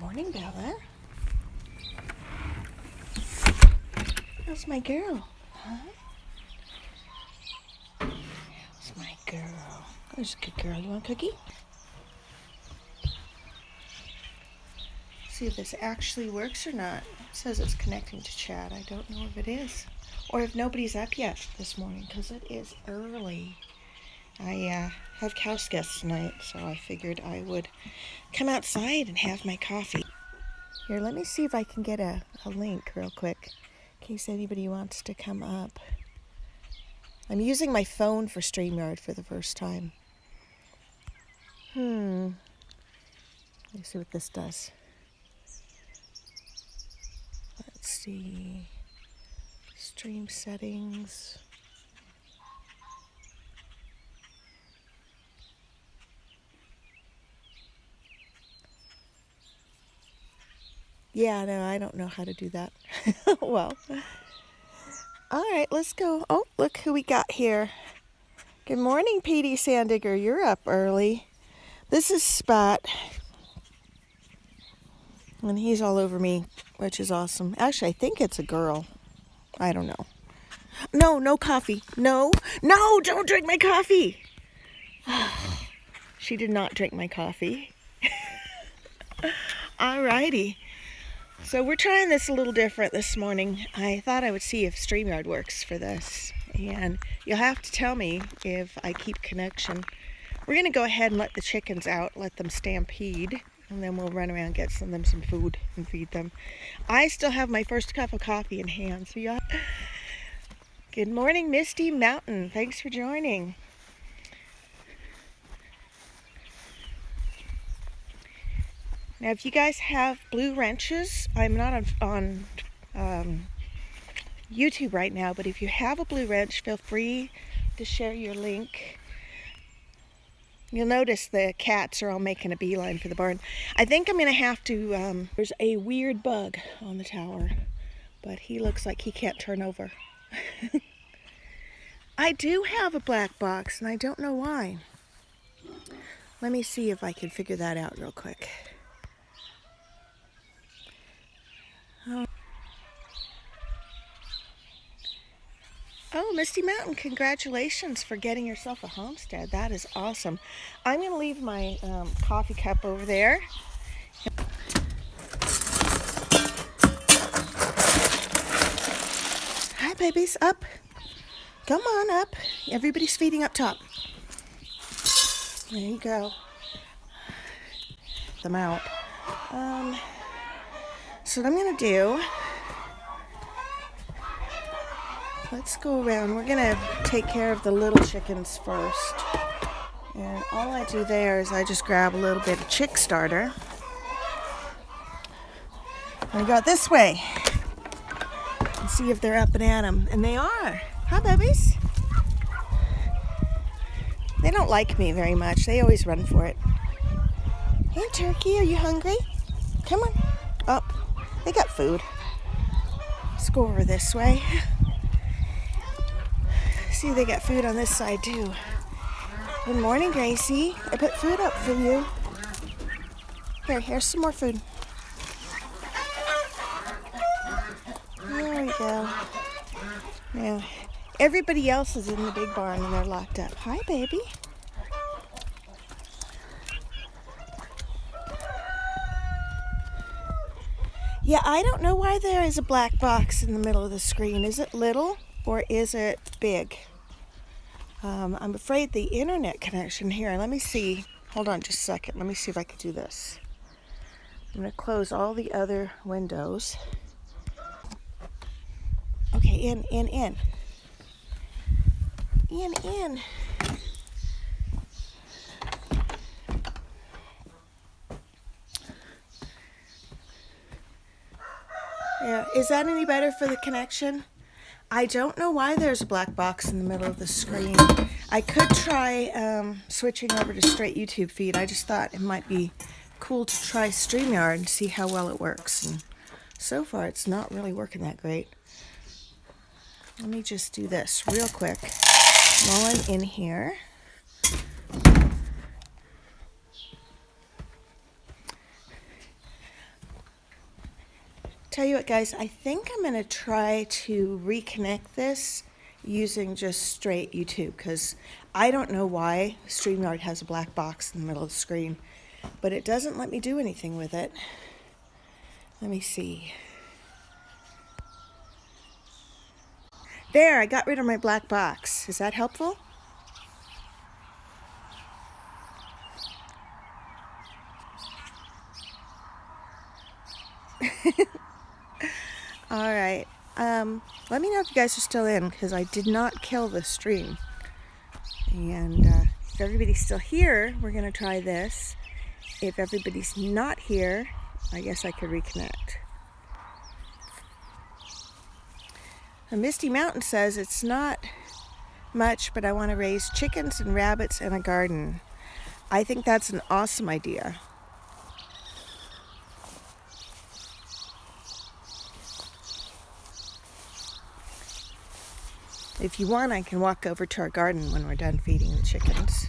Morning, Bella. How's my girl? Huh? How's my girl? There's a good girl. You want a cookie? See if this actually works or not. It says it's connecting to chat. I don't know if it is. Or if nobody's up yet this morning, because it is early. I have house guests tonight, so I figured I would come outside and have my coffee. Here, let me see if I can get a link real quick, in case anybody wants to come up. I'm using my phone for Streamyard for the first time. Let me see what this does. Let's see. Stream settings. Yeah, no, I don't know how to do that. Well, all right, let's go. Oh, look who we got here. Good morning, Petey Sandigger. You're up early. This is Spot. And he's all over me, which is awesome. Actually, I think it's a girl. I don't know. No, no coffee. No, don't drink my coffee. She did not drink my coffee. All righty. So we're trying this a little different this morning. I thought I would see if Streamyard works for this. And you'll have to tell me if I keep connection. We're going to go ahead and let the chickens out, let them stampede. And then we'll run around and get them some food and feed them. I still have my first cup of coffee in hand. So y'all. Good morning, Misty Mountain. Thanks for joining. Now, if you guys have blue wrenches, I'm not on YouTube right now, but if you have a blue wrench, feel free to share your link. You'll notice the cats are all making a beeline for the barn. I think I'm going to have to, there's a weird bug on the tower, but he looks like he can't turn over. I do have a black box, and I don't know why. Let me see if I can figure that out real quick. Oh, Misty Mountain, congratulations for getting yourself a homestead. That is awesome. I'm going to leave my coffee cup over there. Hi, babies. Up. Come on up. Everybody's feeding up top. There you go. Them out. So what I'm going to do... Let's go around. We're going to take care of the little chickens first. And all I do there is I just grab a little bit of chick starter. And I go this way. And see if they're up and at 'em. And they are. Hi, babies. They don't like me very much. They always run for it. Hey, turkey, are you hungry? Come on. Up. They got food. Let's go over this way. See, they got food on this side too. Good morning, Gracie. I put food up for you. Here's some more food. There we go. Now, everybody else is in the big barn and they're locked up. Hi, baby. Yeah, I don't know why there is a black box in the middle of the screen. Is it little or is it big? I'm afraid the internet connection here. Let me see. Hold on just a second. Let me see if I can do this. I'm going to close all the other windows. Okay, in. In. Yeah, is that any better for the connection? I don't know why there's a black box in the middle of the screen. I could try switching over to straight YouTube feed. I just thought it might be cool to try Streamyard and see how well it works. And so far, it's not really working that great. Let me just do this real quick while I'm in here. Tell you what, guys, I think I'm going to try to reconnect this using just straight YouTube, because I don't know why Streamyard has a black box in the middle of the screen, but it doesn't let me do anything with it. Let me see. There, I got rid of my black box. Is that helpful? All right. Let me know if you guys are still in, because I did not kill the stream. And if everybody's still here, we're going to try this. If everybody's not here, I guess I could reconnect. Misty Mountain says it's not much, but I want to raise chickens and rabbits in a garden. I think that's an awesome idea. If you want, I can walk over to our garden when we're done feeding the chickens.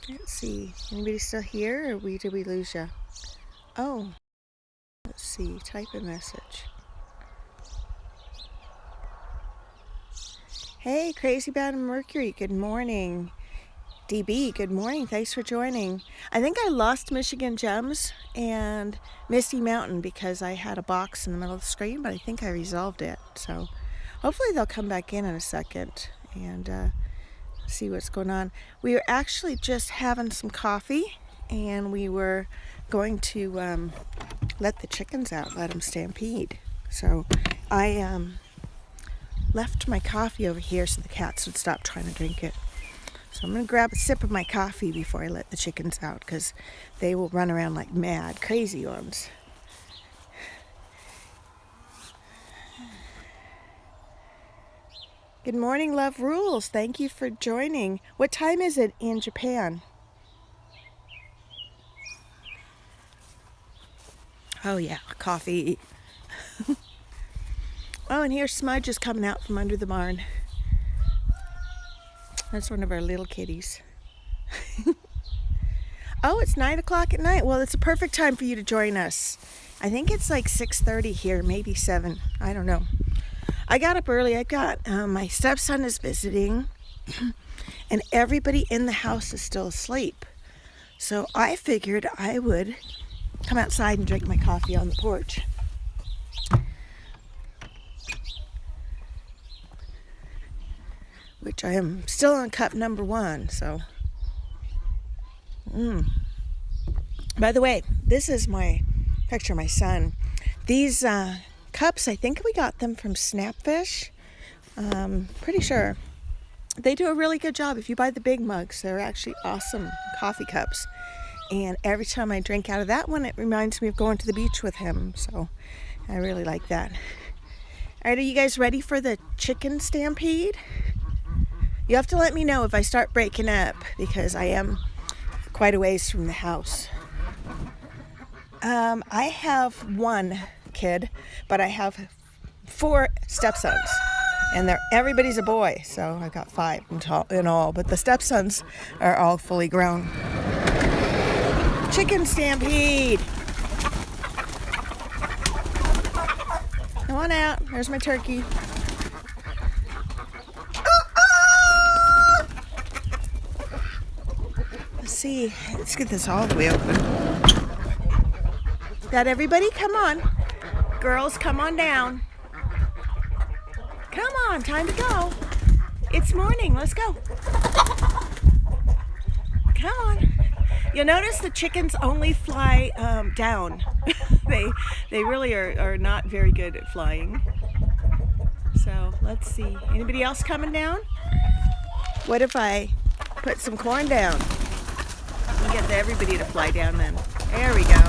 Let's see. Anybody still here, or did we lose you? Oh. Let's see. Type a message. Hey, Crazy Bad Mercury. Good morning. DB, good morning. Thanks for joining. I think I lost Michigan Gems and Misty Mountain because I had a box in the middle of the screen, but I think I resolved it. So hopefully they'll come back in a second and see what's going on. We were actually just having some coffee, and we were going to let the chickens out, let them stampede. So I left my coffee over here so the cats would stop trying to drink it. So I'm going to grab a sip of my coffee before I let the chickens out, because they will run around like mad, crazy ones. Good morning, Love Rules. Thank you for joining. What time is it in Japan? Oh yeah, coffee. Oh, and here's Smudge is coming out from under the barn. That's one of our little kitties. Oh, it's 9 o'clock at night. Well, it's a perfect time for you to join us. I think it's like 6:30 here, maybe 7. I don't know. I got up early. I got my stepson is visiting, and everybody in the house is still asleep. So I figured I would come outside and drink my coffee on the porch. Which I am still on cup number 1, so. By the way, this is my picture of my son. These cups, I think we got them from Snapfish. Pretty sure. They do a really good job. If you buy the big mugs, they're actually awesome coffee cups. And every time I drink out of that one, it reminds me of going to the beach with him. So I really like that. All right, are you guys ready for the chicken stampede? You have to let me know if I start breaking up, because I am quite a ways from the house. I have 1 kid, but I have 4 stepsons, and everybody's a boy, so I got 5 in all, but the stepsons are all fully grown. Chicken stampede! Come on out. There's my turkey. See, let's get this all the way open. Got everybody? Come on. Girls, come on down. Come on, time to go. It's morning, let's go. Come on. You'll notice the chickens only fly down. they really are not very good at flying. So let's see. Anybody else coming down? What if I put some corn down? We'll get everybody to fly down then. There we go.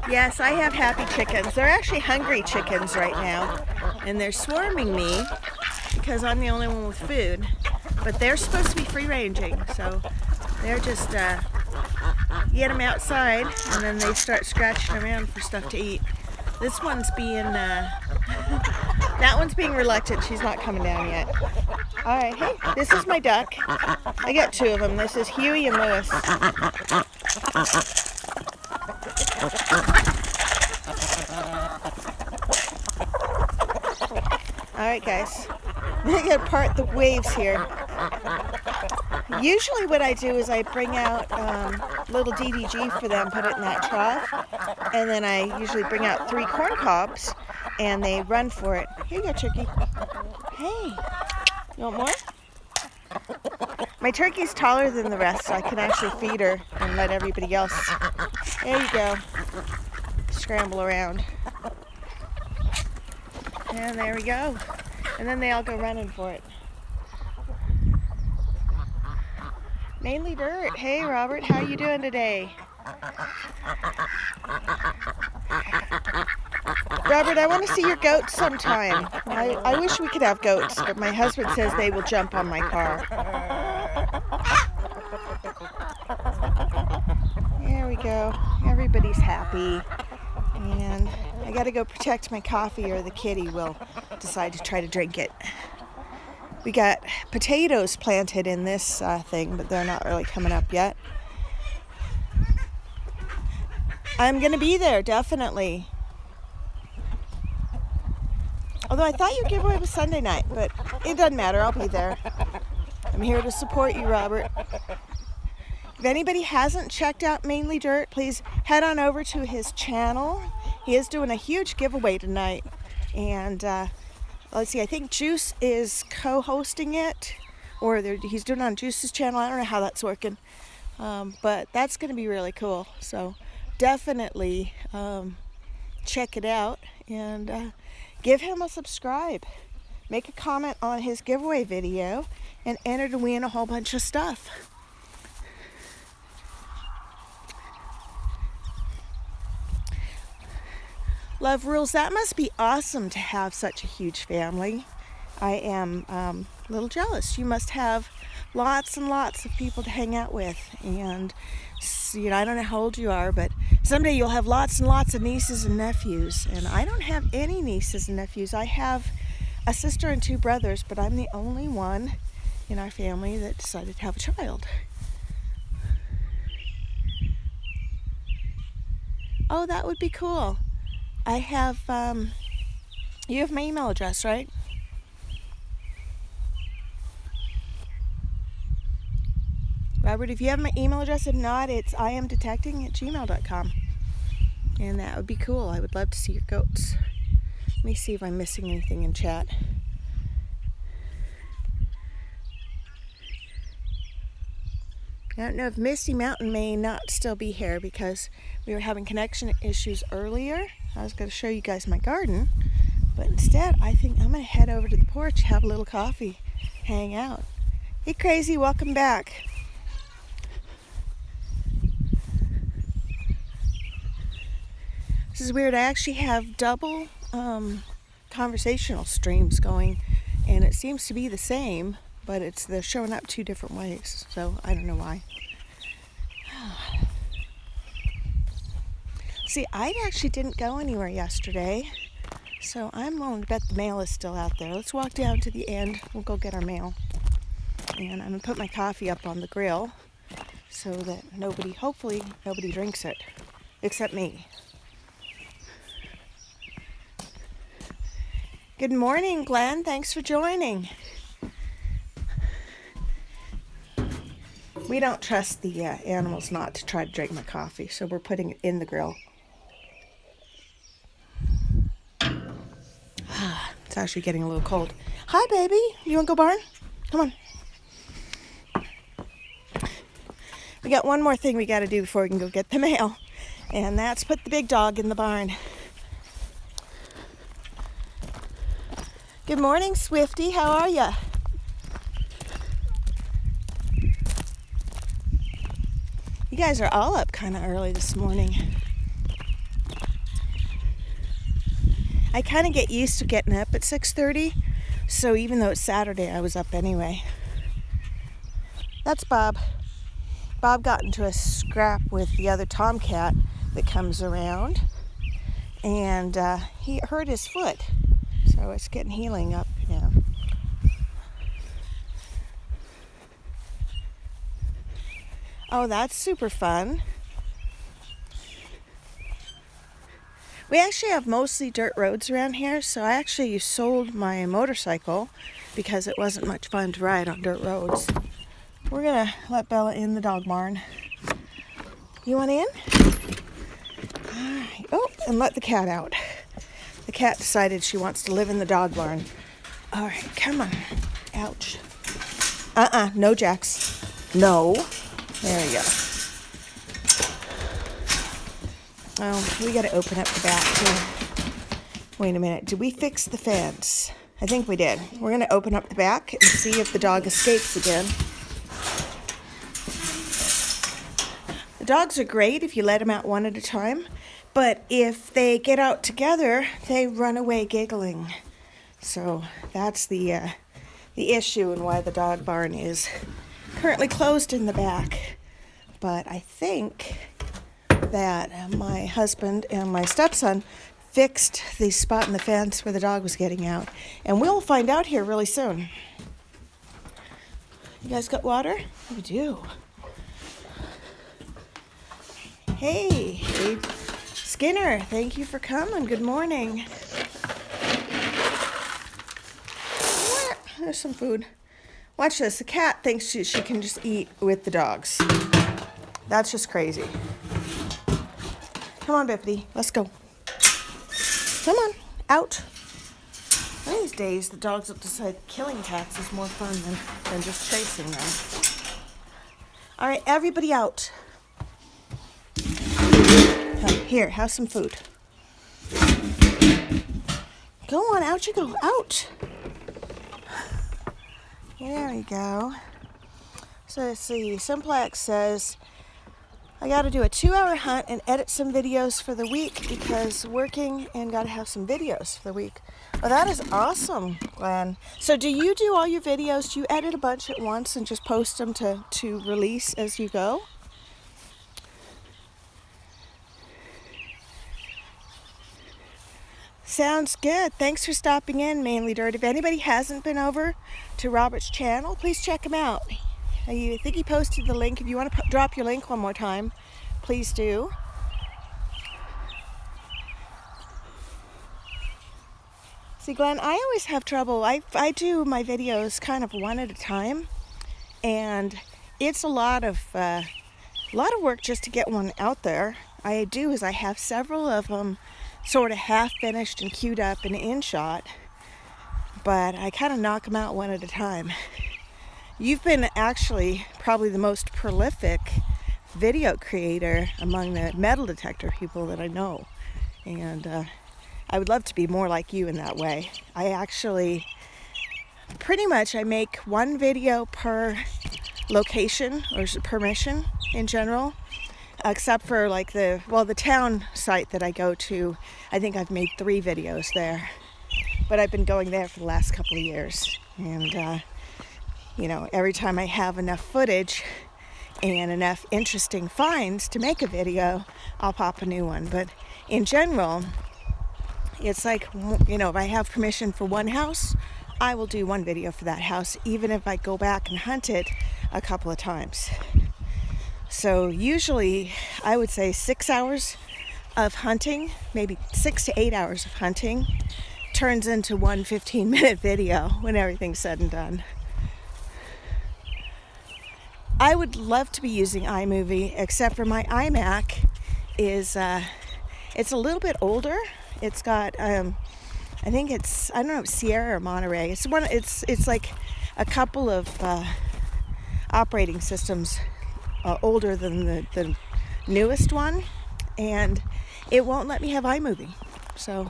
Yes, I have happy chickens. They're actually hungry chickens right now, and they're swarming me because I'm the only one with food. But they're supposed to be free ranging, so they're just get them outside and then they start scratching around for stuff to eat. This one's being, that one's being reluctant. She's not coming down yet. All right, hey, this is my duck. I got two of them. This is Huey and Lewis. All right, guys. I'm gonna part the waves here. Usually what I do is I bring out little DDG for them, put it in that trough, and then I usually bring out 3 corn cobs, and they run for it. Here you go, turkey. Hey, you want more? My turkey's taller than the rest, so I can actually feed her and let everybody else. There you go. Scramble around. And there we go. And then they all go running for it. Mainly Dirt. Hey, Robert, how you doing today? Robert, I want to see your goats sometime. I wish we could have goats, but my husband says they will jump on my car. There we go. Everybody's happy. And I got to go protect my coffee or the kitty will decide to try to drink it. We got potatoes planted in this thing, but they're not really coming up yet. I'm going to be there, definitely. Although I thought your giveaway was Sunday night, but it doesn't matter. I'll be there. I'm here to support you, Robert. If anybody hasn't checked out Mainly Dirt, please head on over to his channel. He is doing a huge giveaway tonight. And let's see, I think Juice is co-hosting it. Or he's doing it on Juice's channel. I don't know how that's working. But that's going to be really cool. So definitely check it out. And give him a subscribe. Make a comment on his giveaway video. And enter to win a whole bunch of stuff. Love Rules, that must be awesome to have such a huge family. I am a little jealous. You must have lots and lots of people to hang out with. And, you know, I don't know how old you are, but someday you'll have lots and lots of nieces and nephews. And I don't have any nieces and nephews. I have a sister and 2 brothers, but I'm the only one in our family that decided to have a child. Oh, that would be cool. I have, you have my email address, right? Robert, if you have my email address, if not, it's iamdetecting@gmail.com. And that would be cool. I would love to see your goats. Let me see if I'm missing anything in chat. I don't know if Misty Mountain may not still be here because we were having connection issues earlier. I was going to show you guys my garden, but instead I think I'm going to head over to the porch, have a little coffee, hang out. Hey Crazy, welcome back. This is weird. I actually have double conversational streams going, and it seems to be the same, but they're showing up 2 different ways, so I don't know why. See, I actually didn't go anywhere yesterday, so I'm willing to bet the mail is still out there. Let's walk down to the end. We'll go get our mail. And I'm going to put my coffee up on the grill so that hopefully nobody drinks it, except me. Good morning, Glenn. Thanks for joining. We don't trust the animals not to try to drink my coffee, so we're putting it in the grill. It's actually getting a little cold. Hi, baby. You want to go barn? Come on. We got one more thing we got to do before we can go get the mail, and that's put the big dog in the barn. Good morning, Swifty. How are ya? You guys are all up kind of early this morning. I kind of get used to getting up at 6:30, so even though it's Saturday, I was up anyway. That's Bob. Bob got into a scrap with the other tomcat that comes around, and he hurt his foot, so it's getting healing up now. Oh, that's super fun. We actually have mostly dirt roads around here, so I actually sold my motorcycle because it wasn't much fun to ride on dirt roads. We're gonna let Bella in the dog barn. You want in? Alright. Oh, and let the cat out. The cat decided she wants to live in the dog barn. Alright, come on. Ouch. No Jax. No. There we go. Oh, we gotta open up the back too. Wait a minute, did we fix the fence? I think we did. We're gonna open up the back and see if the dog escapes again. The dogs are great if you let them out one at a time, but if they get out together, they run away giggling. So that's the issue and why the dog barn is currently closed in the back. But I think that my husband and my stepson fixed the spot in the fence where the dog was getting out. And we'll find out here really soon. You guys got water? We do. Hey, Skinner, thank you for coming. Good morning. There's some food. Watch this. The cat thinks she can just eat with the dogs. That's just crazy. Come on, Bippity. Let's go. Come on. Out. One of these days, the dogs will decide killing cats is more fun than just chasing them. All right, everybody out. Here, have some food. Go on, out you go. Out. There we go. So let's see. Simplex says, I got to do a 2-hour hunt and edit some videos for the week because working and got to have some videos for the week. Well, that is awesome, Glenn. So do you do all your videos? Do you edit a bunch at once and just post them to release as you go? Sounds good. Thanks for stopping in, Mainly Dirt. If anybody hasn't been over to Robert's channel, please check him out. I think he posted the link. If you want to drop your link one more time, please do. See, Glenn, I always have trouble. I do my videos kind of one at a time, and it's a lot of work just to get one out there. I have several of them sort of half finished and queued up and in shot, but I kind of knock them out one at a time. You've been actually probably the most prolific video creator among the metal detector people that I know. And I would love to be more like you in that way. I actually, pretty much I make one video per location or per mission in general. Except for like the town site that I go to, I think I've made 3 videos there. But I've been going there for the last couple of years. And every time I have enough footage and enough interesting finds to make a video, I'll pop a new one. But in general, it's like, if I have permission for one house, I will do one video for that house, even if I go back and hunt it a couple of times. So usually, I would say 6 hours of hunting, maybe 6 to 8 hours of hunting, turns into one 15-minute video when everything's said and done. I would love to be using iMovie, except for my iMac is, it's a little bit older. It's got, I think it's, I don't know, Sierra or Monterey. It's like a couple of operating systems older than the newest one, and it won't let me have iMovie. So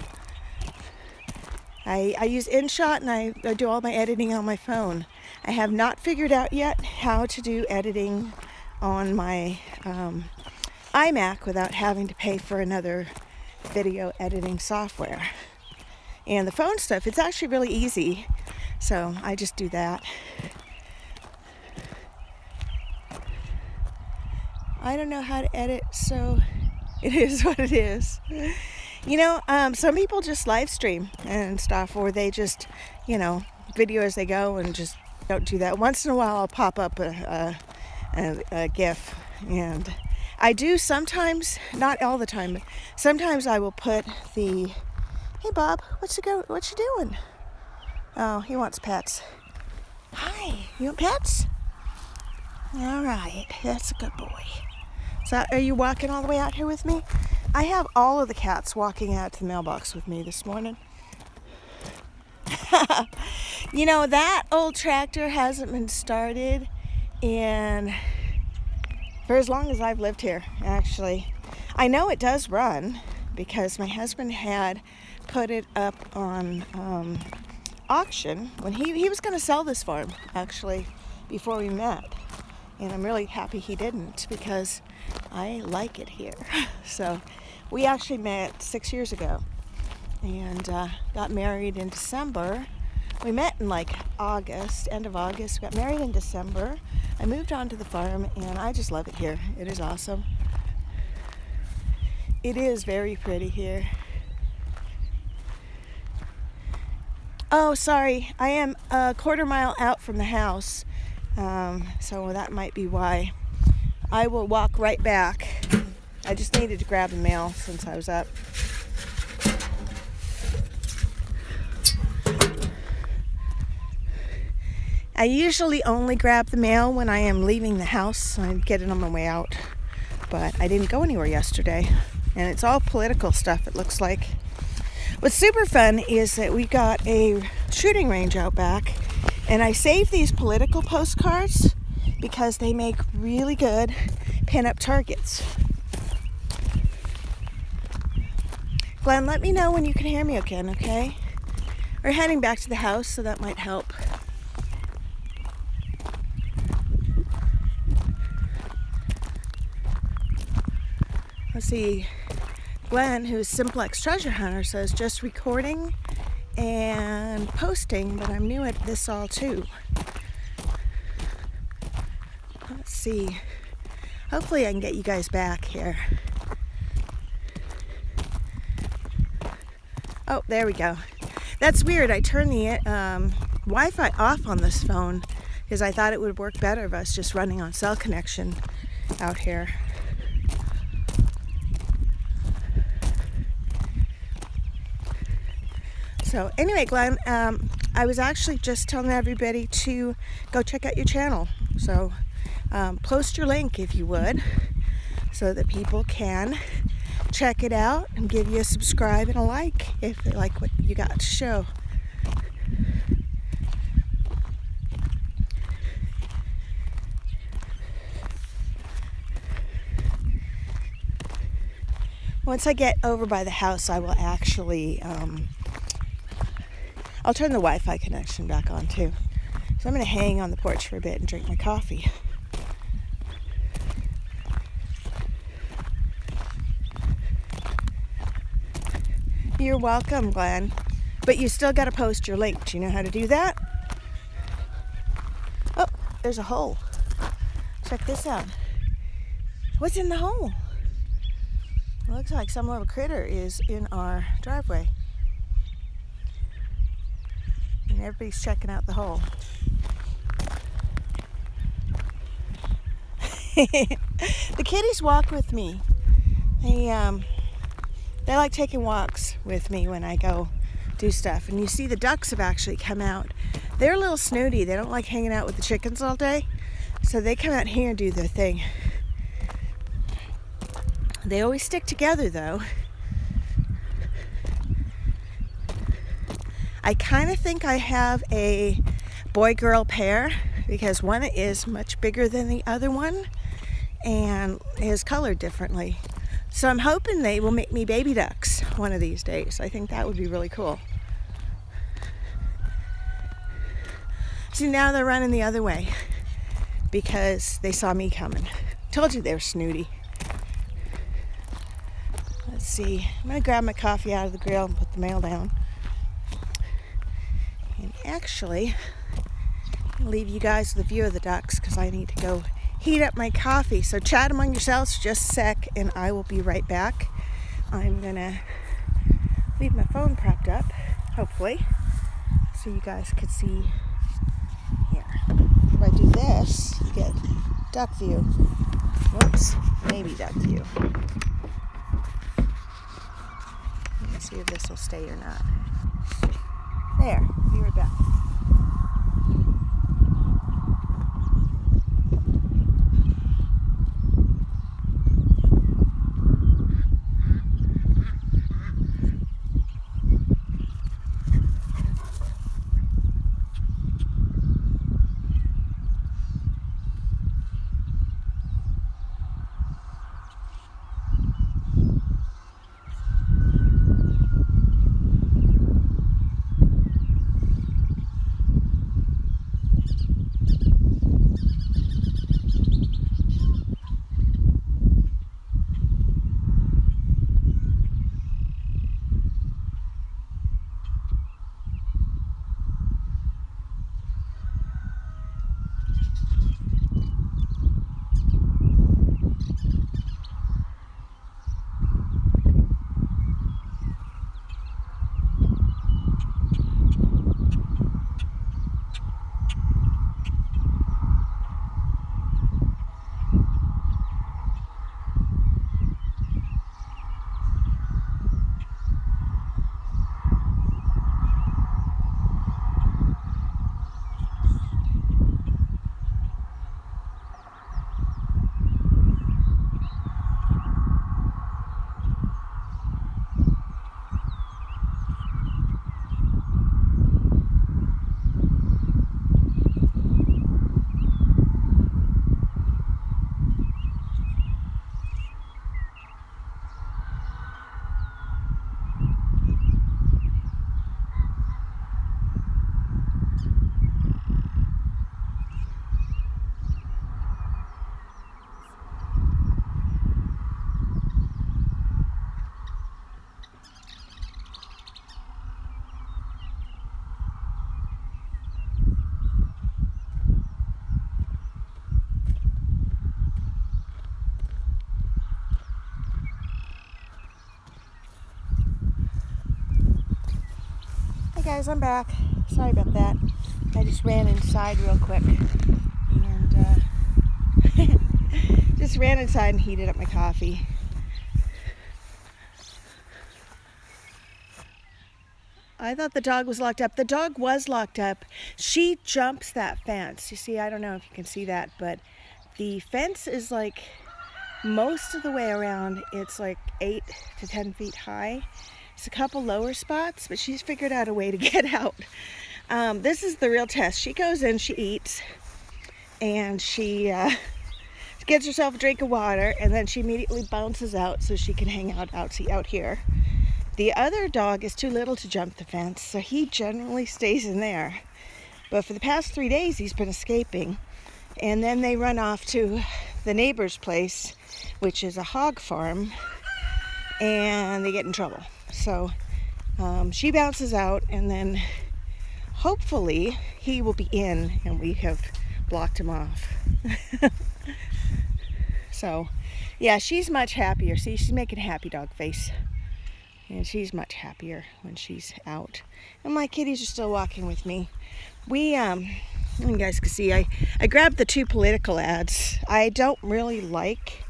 I use InShot, and I do all my editing on my phone. I have not figured out yet how to do editing on my iMac without having to pay for another video editing software. And the phone stuff, it's actually really easy, so I just do that. I don't know how to edit, so it is what it is. You know, some people just live stream and stuff, or they just, video as they go and just don't do that. Once in a while I'll pop up a GIF, and I do sometimes, not all the time, but sometimes I will put the, hey Bob, what you doing? Oh, he wants pets. Hi, you want pets? All right, that's a good boy. So are you walking all the way out here with me? I have all of the cats walking out to the mailbox with me this morning. You know, that old tractor hasn't been started for as long as I've lived here, actually. I know it does run because my husband had put it up on auction when he was going to sell this farm, actually, before we met. And I'm really happy he didn't because I like it here. So we actually met 6 years ago and got married in December. We met in like August, end of August. Got married in December. I moved on to the farm and I just love it here. It is awesome. It is very pretty here. Oh, sorry. I am a quarter mile out from the house. So that might be why. I will walk right back. I just needed to grab the mail since I was up. I usually only grab the mail when I am leaving the house. I get it on my way out. But I didn't go anywhere yesterday. And it's all political stuff, it looks like. What's super fun is that we got a shooting range out back, and I saved these political postcards because they make really good pin-up targets. Glenn, let me know when you can hear me again, okay? We're heading back to the house, so that might help. Let's see. Glenn, who's Simplex Treasure Hunter, says just recording and posting, but I'm new at this all too. Let's see. Hopefully I can get you guys back here. Oh, there we go. That's weird. I turned the Wi-Fi off on this phone because I thought it would work better if I was just running on cell connection out here. So anyway, Glenn, I was actually just telling everybody to go check out your channel. So post your link if you would, so that people can check it out and give you a subscribe and a like if they like what you got to show. Once I get over by the house, I will actually I'll turn the Wi-Fi connection back on too. So I'm going to hang on the porch for a bit and drink my coffee. You're welcome, Glenn. But you still got to post your link. Do you know how to do that? Oh, there's a hole. Check this out. What's in the hole? It looks like some little critter is in our driveway. And everybody's checking out the hole. The kitties walk with me. They like taking walks with me when I go do stuff. And you see the ducks have actually come out. They're a little snooty. They don't like hanging out with the chickens all day. So they come out here and do their thing. They always stick together though. I kind of think I have a boy-girl pair because one is much bigger than the other one and is colored differently. So I'm hoping they will make me baby ducks one of these days. I think that would be really cool. See, now they're running the other way because they saw me coming. Told you they were snooty. Let's see. I'm going to grab my coffee out of the grill and put the mail down. And actually, I'll leave you guys with a view of the ducks because I need to go heat up my coffee. So chat among yourselves for just a sec and I will be right back. I'm gonna leave my phone propped up, hopefully, so you guys could see here. If I do this, you get duck view. Whoops, maybe duck view. Let's see if this will stay or not. There, be right back. Guys, I'm back. Sorry about that. I just ran inside real quick and just ran inside and heated up my coffee. I thought the dog was locked up. The dog was locked up. She jumps that fence. You see, I don't know if you can see that, but the fence is like most of the way around. It's like 8 to 10 feet high. There's a couple lower spots, but she's figured out a way to get out. This is the real test. She goes in, she eats, and she gets herself a drink of water, and then she immediately bounces out so she can hang out here. The other dog is too little to jump the fence, so he generally stays in there. But for the past 3 days, he's been escaping, and then they run off to the neighbor's place, which is a hog farm, and they get in trouble. So she bounces out, and then hopefully he will be in and we have blocked him off. So yeah, she's much happier. See, she's making a happy dog face, and she's much happier when she's out. And my kitties are still walking with me. You guys can see, I grabbed the 2 political ads. I don't really like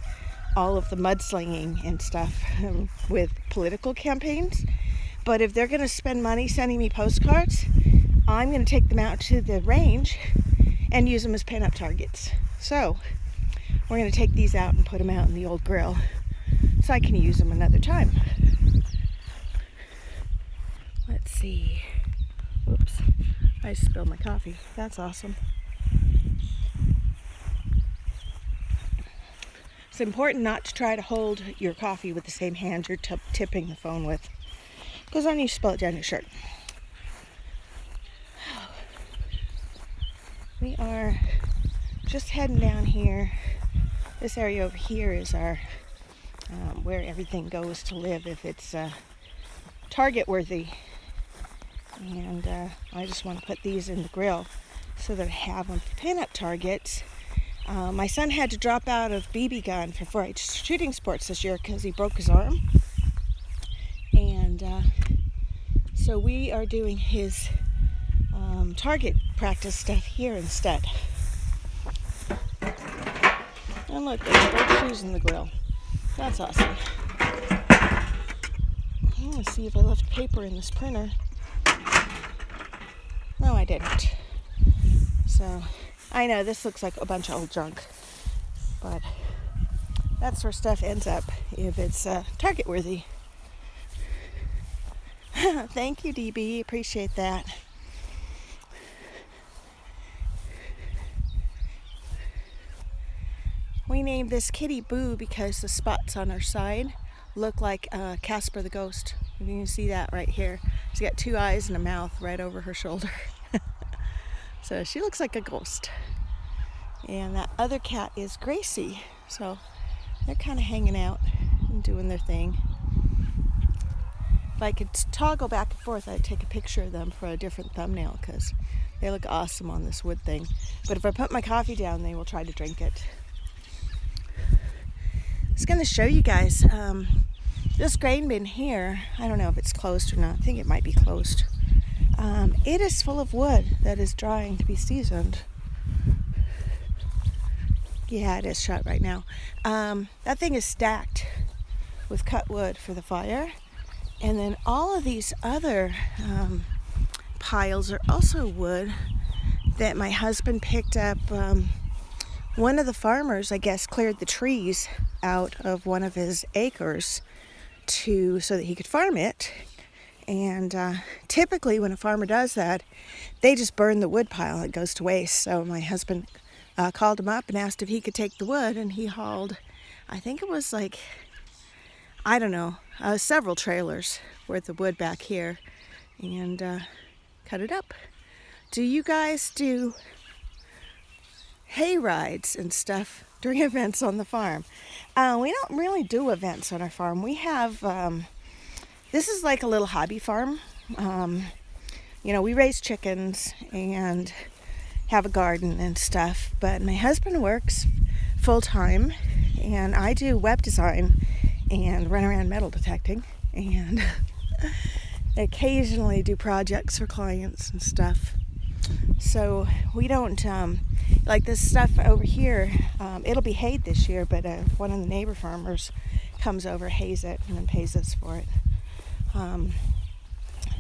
all of the mudslinging and stuff with political campaigns, but if they're going to spend money sending me postcards, I'm going to take them out to the range and use them as pin-up targets. So we're going to take these out and put them out in the old grill so I can use them another time. Let's see. Whoops, I spilled my coffee. That's awesome. It's important not to try to hold your coffee with the same hand you're tipping the phone with, because then you spill it down your shirt. We are just heading down here. This area over here is our where everything goes to live if it's target worthy. And I just want to put these in the grill so that I have them for pin-up targets. My son had to drop out of BB gun for 4-H shooting sports this year because he broke his arm. And so we are doing his target practice stuff here instead. And look, there's both shoes in the grill. That's awesome. I'm going to see if I left paper in this printer. No, I didn't. So, I know this looks like a bunch of old junk, but that's where stuff ends up if it's target worthy. Thank you, DB. Appreciate that. We named this kitty Boo because the spots on her side look like Casper the Ghost. You can see that right here. She's got 2 eyes and a mouth right over her shoulder. So she looks like a ghost. And that other cat is Gracie. So they're kind of hanging out and doing their thing. If I could toggle back and forth, I'd take a picture of them for a different thumbnail because they look awesome on this wood thing. But if I put my coffee down, they will try to drink it. I was going to show you guys this grain bin here. I don't know if it's closed or not. I think it might be closed. It is full of wood that is drying to be seasoned. Yeah, it is shut right now. That thing is stacked with cut wood for the fire. And then all of these other piles are also wood that my husband picked up. One of the farmers, I guess, cleared the trees out of one of his acres so that he could farm it. And typically when a farmer does that, they just burn the wood pile. It goes to waste. So my husband called him up and asked if he could take the wood, and he hauled, I think it was like, I don't know, several trailers worth of wood back here, and cut it up. Do you guys do hay rides and stuff during events on the farm? We don't really do events on our farm. We have, this is like a little hobby farm. We raise chickens and have a garden and stuff, but my husband works full-time, and I do web design and run around metal detecting, and occasionally do projects for clients and stuff. So we don't, like this stuff over here, it'll be hayed this year, but one of the neighbor farmers comes over, hays it, and then pays us for it.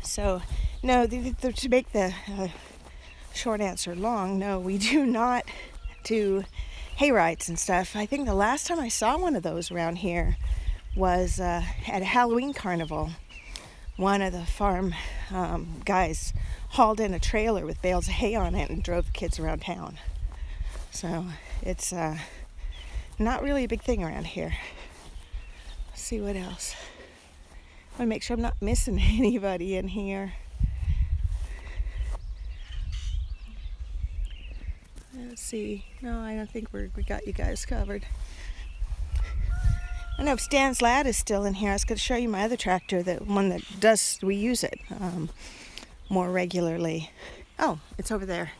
So, no, to make the short answer long, no, we do not do hay rides and stuff. I think the last time I saw one of those around here was at a Halloween carnival. One of the farm guys hauled in a trailer with bales of hay on it and drove the kids around town. So it's not really a big thing around here. Let's see what else. I want to make sure I'm not missing anybody in here. Let's see. No, I don't think we got you guys covered. I don't know if Stan's Lad is still in here. I was going to show you my other tractor, the one that we use it more regularly. Oh, it's over there.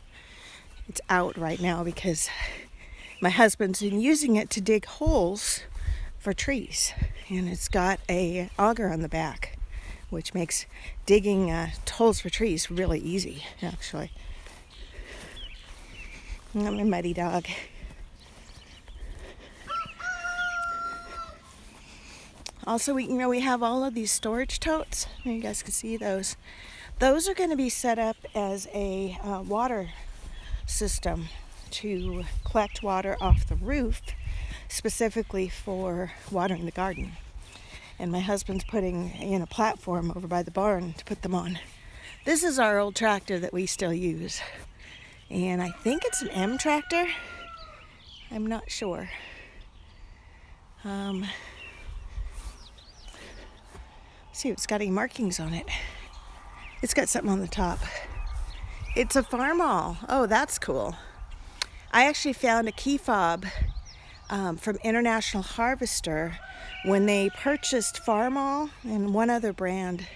It's out right now because my husband's been using it to dig holes for trees. And it's got a auger on the back, which makes digging holes for trees really easy, actually. I'm a muddy dog. Also, we have all of these storage totes. You guys can see those. Those are going to be set up as a water system to collect water off the roof, specifically for watering the garden. And my husband's putting in a platform over by the barn to put them on. This is our old tractor that we still use. And I think it's an M tractor. I'm not sure. See if it's got any markings on it. It's got something on the top. It's a Farmall. Oh, that's cool. I actually found a key fob from International Harvester when they purchased Farmall and one other brand.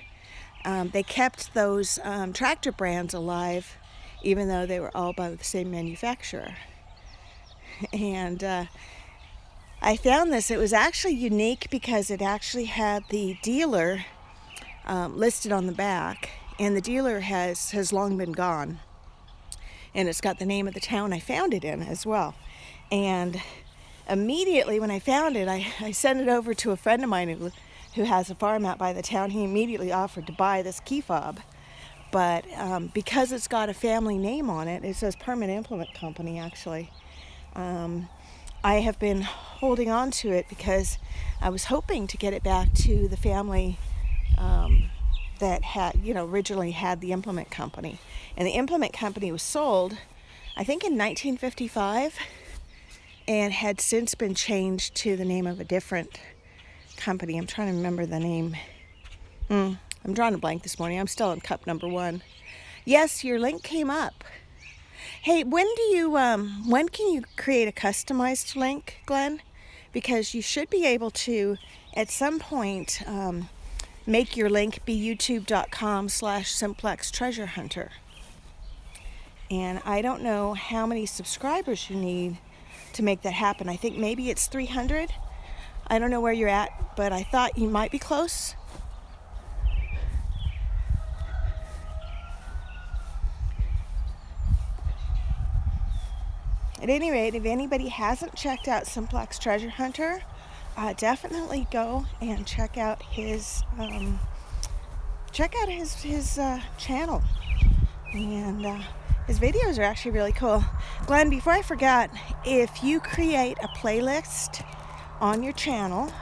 They kept those tractor brands alive, even though they were all by the same manufacturer. And I found this. It was actually unique because it actually had the dealer listed on the back, and the dealer has long been gone. And it's got the name of the town I found it in as well. And immediately when I found it, I sent it over to a friend of mine who has a farm out by the town. He immediately offered to buy this key fob. But because it's got a family name on it, it says Permanent Implement Company actually. I have been holding on to it because I was hoping to get it back to the family that had, originally had the implement company. And the implement company was sold, I think, in 1955, and had since been changed to the name of a different company. I'm trying to remember the name. I'm drawing a blank this morning. I'm still in cup number 1. Yes, your link came up. Hey, when can you create a customized link, Glenn? Because you should be able to, at some point, make your link be youtube.com/simplextreasurehunter. And I don't know how many subscribers you need to make that happen. I think maybe it's 300. I don't know where you're at, but I thought you might be close. At any rate, if anybody hasn't checked out Simplex Treasure Hunter, definitely go and check out his channel. And his videos are actually really cool. Glenn, before I forgot, if you create a playlist on your channel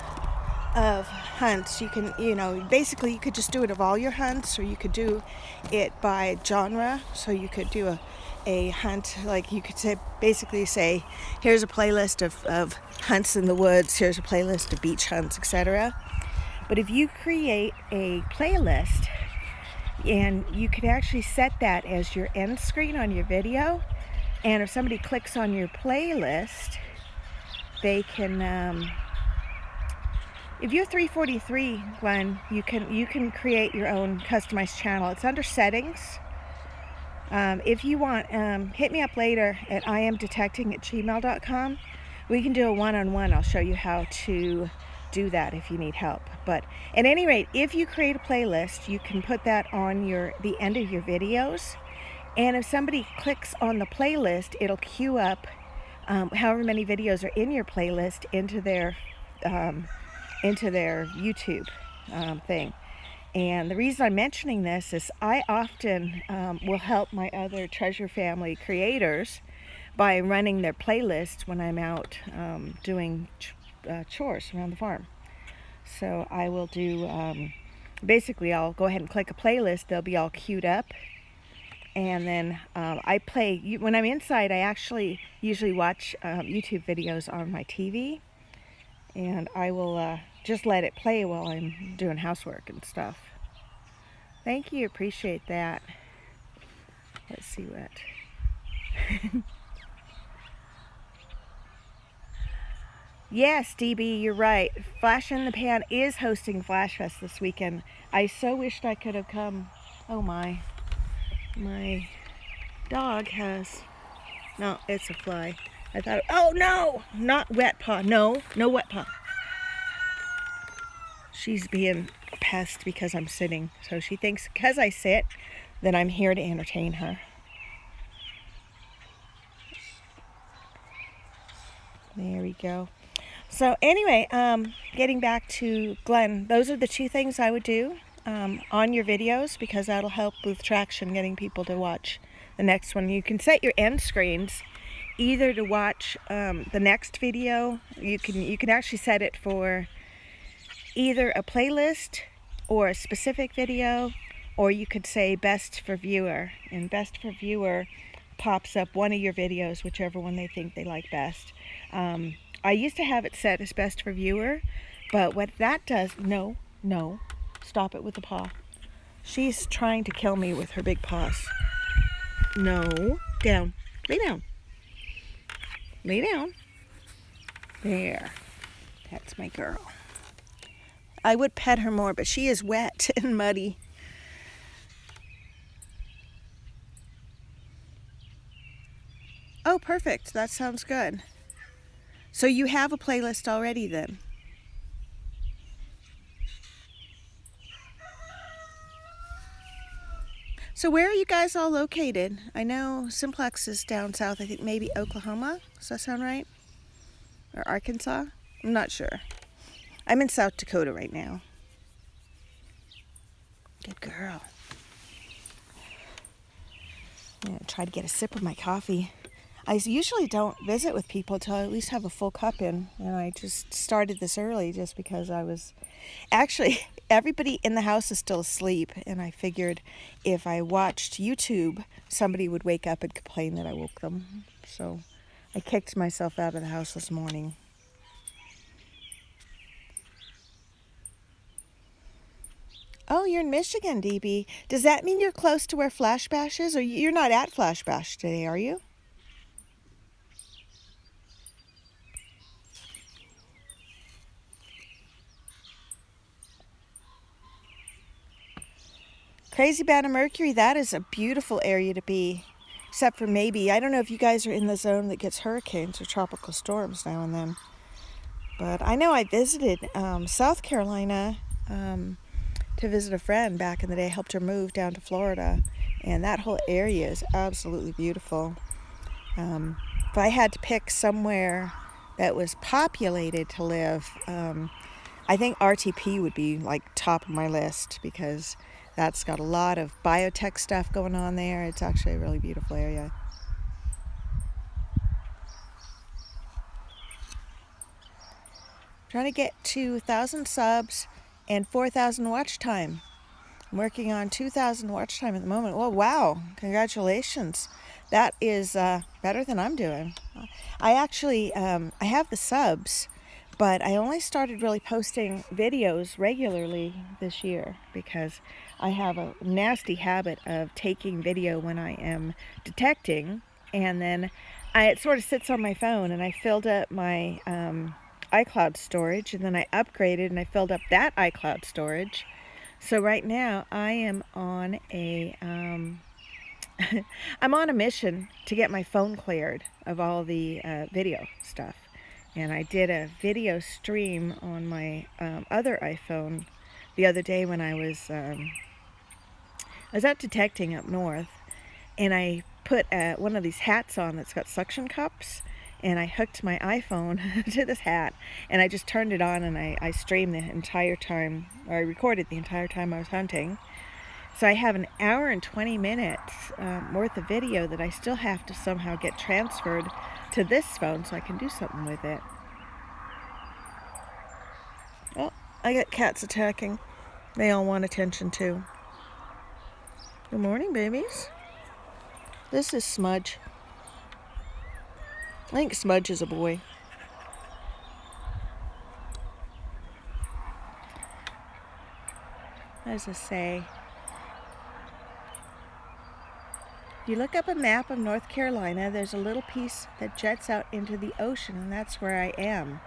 of hunts, you can, basically you could just do it of all your hunts, or you could do it by genre. So you could do a hunt, like you could basically say, here's a playlist of hunts in the woods, here's a playlist of beach hunts, etc. But if you create a playlist, and you could actually set that as your end screen on your video, and if somebody clicks on your playlist, they can, if you're 343, Glenn, you can create your own customized channel. It's under settings. If you want, hit me up later at imdetecting@gmail.com. We can do a one-on-one. I'll show you how to do that if you need help. But at any rate, if you create a playlist, you can put that on the end of your videos. And if somebody clicks on the playlist, it'll queue up however many videos are in your playlist into their YouTube thing. And the reason I'm mentioning this is I often will help my other treasure family creators by running their playlist when I'm out doing chores around the farm. So I will do, basically I'll go ahead and click a playlist. They'll be all queued up. And then I play, when I'm inside, I actually usually watch YouTube videos on my TV. And I will just let it play while I'm doing housework and stuff. Thank you, appreciate that. Let's see what. Yes, DB, you're right. Flash in the Pan is hosting Flash Fest this weekend. I so wished I could have come. Oh my dog has, no, it's a fly. I thought, oh no, not wet paw. No wet paw. She's being a pest because I'm sitting. So she thinks because I sit that I'm here to entertain her. There we go. So anyway, getting back to Glenn, those are the two things I would do on your videos, because that'll help with traction, getting people to watch the next one. You can set your end screens either to watch the next video. You can actually set it for either a playlist or a specific video, or you could say best for viewer, and best for viewer pops up one of your videos, whichever one they think they like best. I used to have it set as best for viewer, but what that does, no, stop it with the paw. She's trying to kill me with her big paws. No, down, lay down. Lay down. There, that's my girl. I would pet her more, but she is wet and muddy. Oh, perfect. That sounds good. So you have a playlist already then? So where are you guys all located? I know Simplex is down south. I think maybe Oklahoma. Does that sound right? Or Arkansas? I'm not sure. I'm in South Dakota right now. Good girl. I'm going to try to get a sip of my coffee. I usually don't visit with people until I at least have a full cup in. And I just started this early just because I was... Actually, everybody in the house is still asleep. And I figured if I watched YouTube, somebody would wake up and complain that I woke them. So I kicked myself out of the house this morning. Oh, you're in Michigan, DB. Does that mean you're close to where Flash Bash is? Or you're not at Flash Bash today, are you? Crazy Band of Mercury, that is a beautiful area to be. Except for maybe, I don't know if you guys are in the zone that gets hurricanes or tropical storms now and then. But I know I visited South Carolina to visit a friend back in the day. I helped her move down to Florida. And that whole area is absolutely beautiful. If I had to pick somewhere that was populated to live, I think RTP would be like top of my list because that's got a lot of biotech stuff going on there. It's actually a really beautiful area. Trying to get to 1,000 subs and 4,000 watch time. I'm working on 2,000 watch time at the moment. Oh, wow. Congratulations. That is better than I'm doing. I actually, I have the subs, but I only started really posting videos regularly this year because I have a nasty habit of taking video when I am detecting, and then it sort of sits on my phone, and I filled up my iCloud storage, and then I upgraded and I filled up that iCloud storage. So right now I am on a I'm on a mission to get my phone cleared of all the video stuff. And I did a video stream on my other iPhone the other day when I was out detecting up north, and I put one of these hats on that's got suction cups, and I hooked my iPhone to this hat, and I just turned it on, and I streamed the entire time, or I recorded the entire time I was hunting. So I have an hour and 20 minutes worth of video that I still have to somehow get transferred to this phone so I can do something with it. Oh, I got cats attacking. They all want attention too. Good morning, babies. This is Smudge. I think Smudge is a boy. What does it say? If you look up a map of North Carolina, there's a little piece that jets out into the ocean, and that's where I am.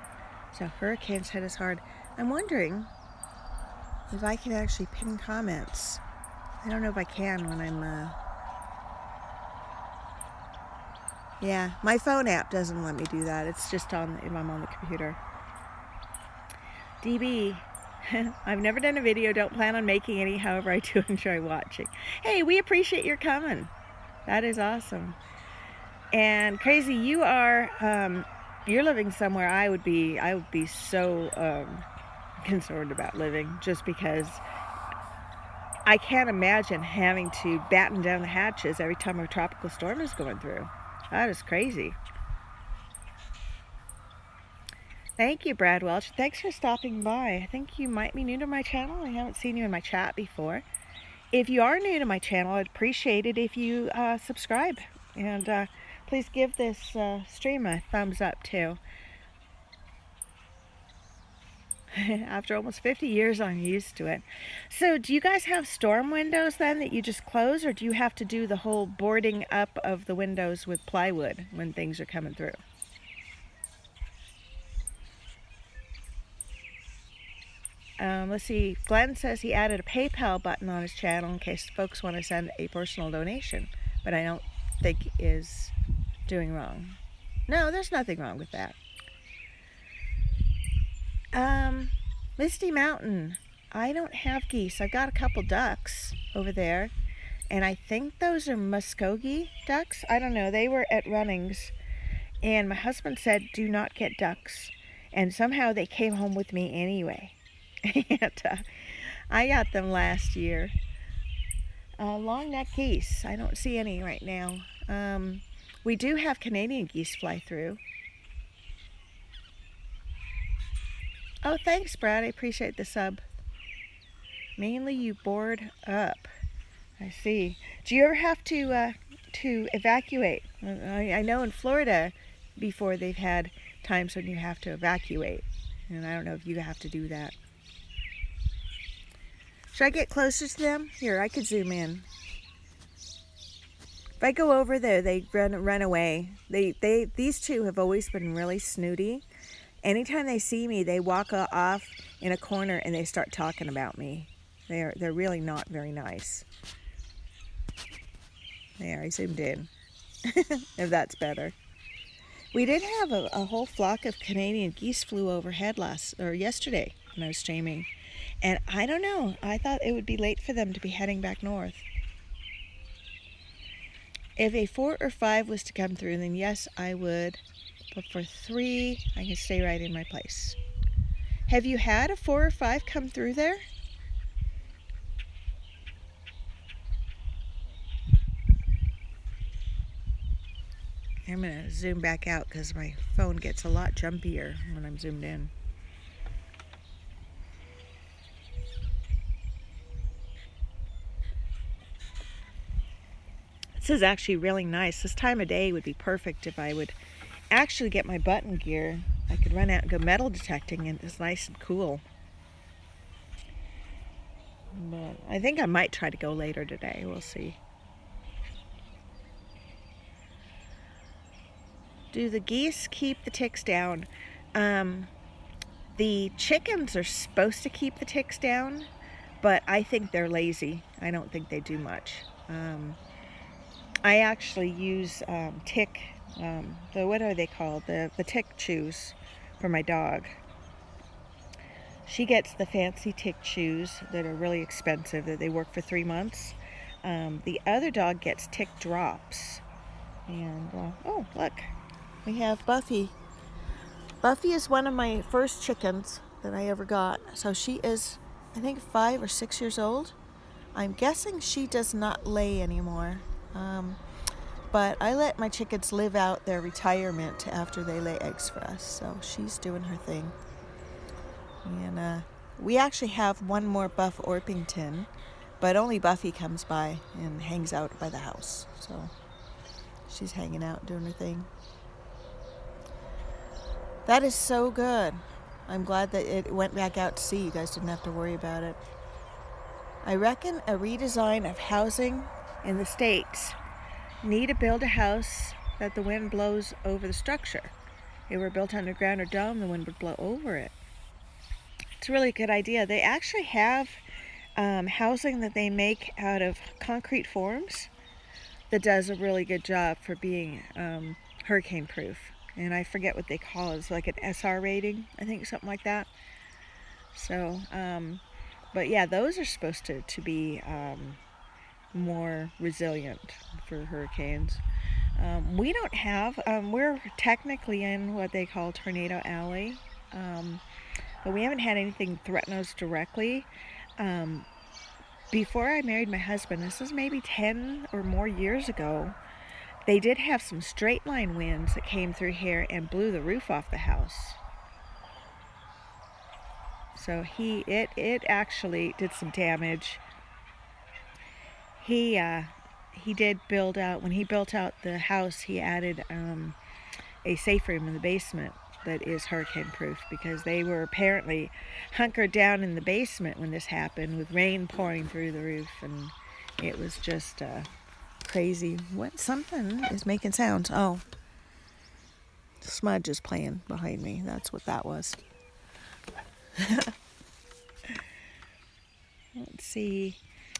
So hurricanes hit us hard. I'm wondering if I can actually pin comments. I don't know if I can when I'm... Yeah, my phone app doesn't let me do that. It's just on if I'm on the computer. DB, I've never done a video, don't plan on making any, however I do enjoy watching. Hey, we appreciate your coming. That is awesome. And Crazy, you are, you're living somewhere I would be so concerned about living, just because I can't imagine having to batten down the hatches every time a tropical storm is going through. That is crazy. Thank you, Brad Welch. Thanks for stopping by. I think you might be new to my channel. I haven't seen you in my chat before. If you are new to my channel, I'd appreciate it if you subscribe. And please give this stream a thumbs up too. After almost 50 years, I'm used to it. So do you guys have storm windows then that you just close, or do you have to do the whole boarding up of the windows with plywood when things are coming through? Let's see. Glenn says he added a PayPal button on his channel in case folks want to send a personal donation, but I don't think is doing wrong. No, there's nothing wrong with that. Misty Mountain. I don't have geese. I've got a couple ducks over there. And I think those are Muskogee ducks. I don't know. They were at Runnings. And my husband said, do not get ducks. And somehow they came home with me anyway. And I got them last year. Long neck geese. I don't see any right now. We do have Canadian geese fly through. Oh, thanks, Brad. I appreciate the sub. Mainly you board up. I see. Do you ever have to evacuate? I know in Florida before they've had times when you have to evacuate. And I don't know if you have to do that. Should I get closer to them? Here, I could zoom in. If I go over there, they run away. These two have always been really snooty. Anytime they see me, they walk off in a corner and they start talking about me. They're really not very nice. There, I zoomed in. If that's better. We did have a whole flock of Canadian geese flew overhead yesterday when I was streaming. And I don't know, I thought it would be late for them to be heading back north. If a 4 or 5 was to come through, then yes, I would. But for 3, I can stay right in my place. Have you had a 4 or 5 come through there? I'm going to zoom back out because my phone gets a lot jumpier when I'm zoomed in. This is actually really nice. This time of day would be perfect if I would actually get my button gear. I could run out and go metal detecting and it's nice and cool. But I think I might try to go later today. We'll see. Do the geese keep the ticks down? The chickens are supposed to keep the ticks down, but I think they're lazy. I don't think they do much. I actually use what are they called? The tick chews for my dog. She gets the fancy tick chews that are really expensive, that they work for 3 months. The other dog gets tick drops. And, oh, look. We have Buffy. Buffy is one of my first chickens that I ever got. So she is, I think, 5 or 6 years old. I'm guessing she does not lay anymore. But I let my chickens live out their retirement after they lay eggs for us. So she's doing her thing. And we actually have one more Buff Orpington, but only Buffy comes by and hangs out by the house. So she's hanging out, doing her thing. That is so good. I'm glad that it went back out to sea. You guys didn't have to worry about it. I reckon a redesign of housing in the States. Need to build a house that the wind blows over the structure. If it were built underground or dome, the wind would blow over it. It's a really good idea. They actually have housing that they make out of concrete forms that does a really good job for being hurricane proof. And I forget what they call it. It's like an SR rating, I think, something like that. So, but yeah, those are supposed to be more resilient for hurricanes. We don't have, we're technically in what they call Tornado Alley, but we haven't had anything threaten us directly. Before I married my husband, this is maybe 10 or more years ago, they did have some straight line winds that came through here and blew the roof off the house. So it actually did some damage. He did build out, when he built out the house, he added a safe room in the basement that is hurricane proof, because they were apparently hunkered down in the basement when this happened with rain pouring through the roof, and it was just crazy. What? Something is making sounds. Oh, Smudge is playing behind me. That's what that was. Let's see.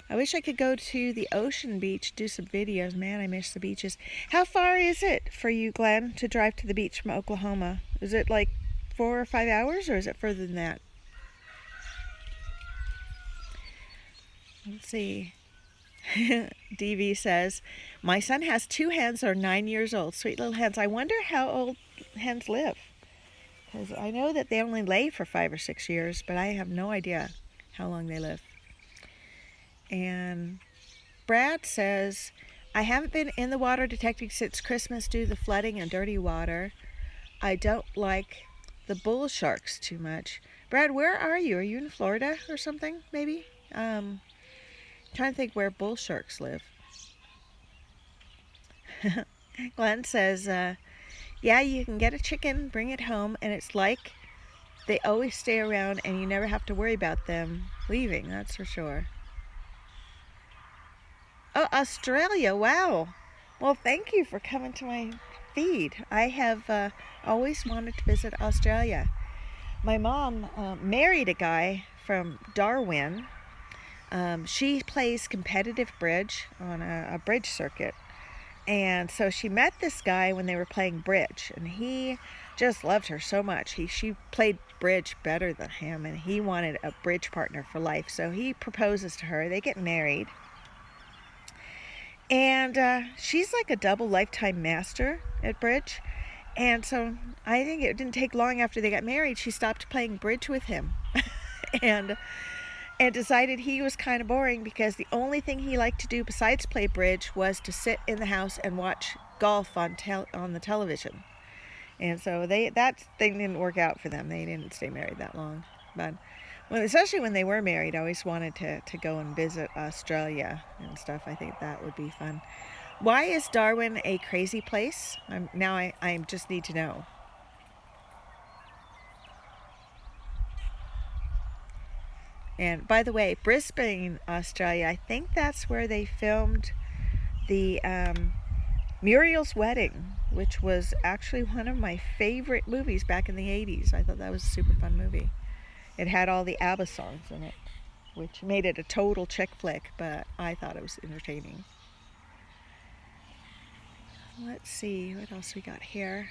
I wish I could go to the ocean beach, do some videos. Man, I miss the beaches. How far is it for you, Glenn, to drive to the beach from Oklahoma? Is it like 4 or 5 hours, or is it further than that? Let's see. DV says, my son has 2 hens that are 9 years old. Sweet little hens. I wonder how old hens live. Because I know that they only lay for 5 or 6 years, but I have no idea how long they live. And Brad says, I haven't been in the water detecting since Christmas due to the flooding and dirty water. I don't like the bull sharks too much. Brad, where are you? Are you in Florida or something, maybe? Trying to think where bull sharks live. Glenn says, yeah, you can get a chicken, bring it home, and it's like they always stay around and you never have to worry about them leaving, that's for sure. Oh, Australia, wow. Well, thank you for coming to my feed. I have always wanted to visit Australia. My mom married a guy from Darwin. She plays competitive bridge on a bridge circuit. And so she met this guy when they were playing bridge, and he just loved her so much. She played bridge better than him, and he wanted a bridge partner for life. So he proposes to her. They get married. And she's like a double lifetime master at bridge. And so I think it didn't take long after they got married, she stopped playing bridge with him. and decided he was kind of boring because the only thing he liked to do besides play bridge was to sit in the house and watch golf on the television. And so that thing didn't work out for them. They didn't stay married that long. But especially when they were married, I always wanted to go and visit Australia and stuff. I think that would be fun. Why is Darwin a crazy place? I just need to know. And by the way, Brisbane, Australia, I think that's where they filmed the Muriel's Wedding, which was actually one of my favorite movies back in the 80s. I thought that was a super fun movie. It had all the ABBA songs in it, which made it a total chick flick, but I thought it was entertaining. Let's see, what else we got here?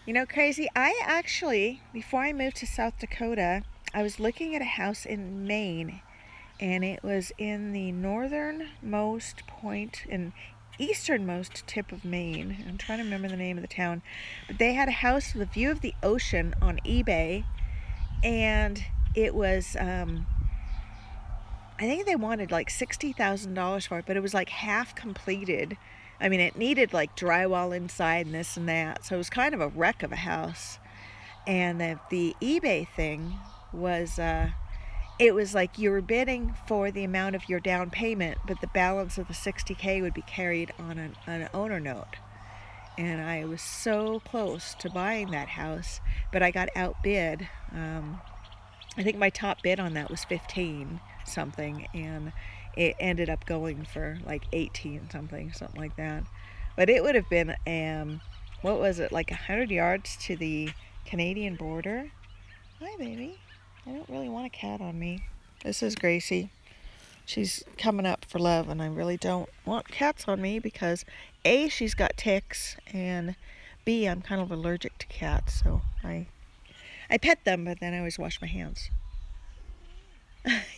You know, crazy, I actually, before I moved to South Dakota, I was looking at a house in Maine, and it was in the northernmost point and easternmost tip of Maine. I'm trying to remember the name of the town. But they had a house with a view of the ocean on eBay, and it was, I think they wanted like $60,000 for it, but it was like half completed. I mean, it needed like drywall inside and this and that, so it was kind of a wreck of a house. And the eBay thing was, it was like you were bidding for the amount of your down payment, but the balance of the $60K would be carried on an owner note. And I was so close to buying that house, but I got outbid. I think my top bid on that was 15 something, and it ended up going for like 18 something like that. But it would have been, what was it, like 100 yards to the Canadian border. Hi, baby. I don't really want a cat on me. This is Gracie. She's coming up for love, and I really don't want cats on me because A, she's got ticks, and B, I'm kind of allergic to cats, so I pet them, but then I always wash my hands.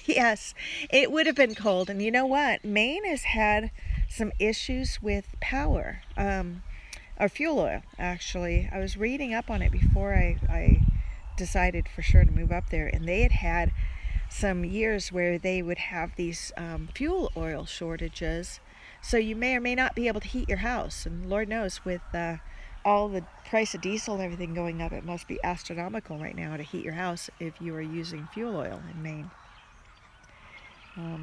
Yes, it would have been cold. And you know what? Maine has had some issues with power, or fuel oil, actually. I was reading up on it before I decided for sure to move up there, and they had some years where they would have these fuel oil shortages, so you may or may not be able to heat your house. And Lord knows, with all the price of diesel and everything going up, it must be astronomical right now to heat your house if you are using fuel oil in Maine.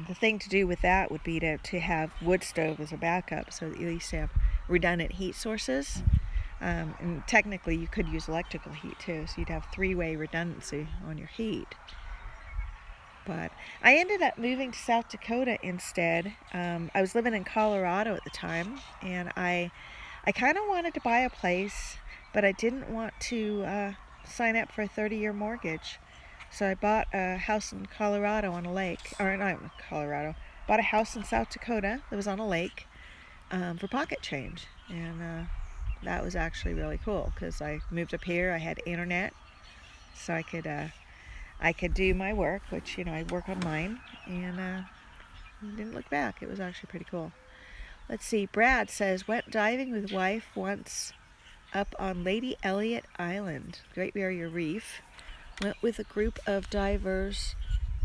The thing to do with that would be to have wood stove as a backup, so that you at least have redundant heat sources. And technically you could use electrical heat too, so you'd have three-way redundancy on your heat. But I ended up moving to South Dakota instead. I was living in Colorado at the time, and I kind of wanted to buy a place, but I didn't want to sign up for a 30-year mortgage. So I bought a house in Colorado on a lake, or not Colorado, bought a house in South Dakota that was on a lake for pocket change. And that was actually really cool because I moved up here. I had internet, so I could do my work, which I work online, and didn't look back. It was actually pretty cool. Let's see. Brad says went diving with wife once up on Lady Elliot Island, Great Barrier Reef. Went with a group of divers,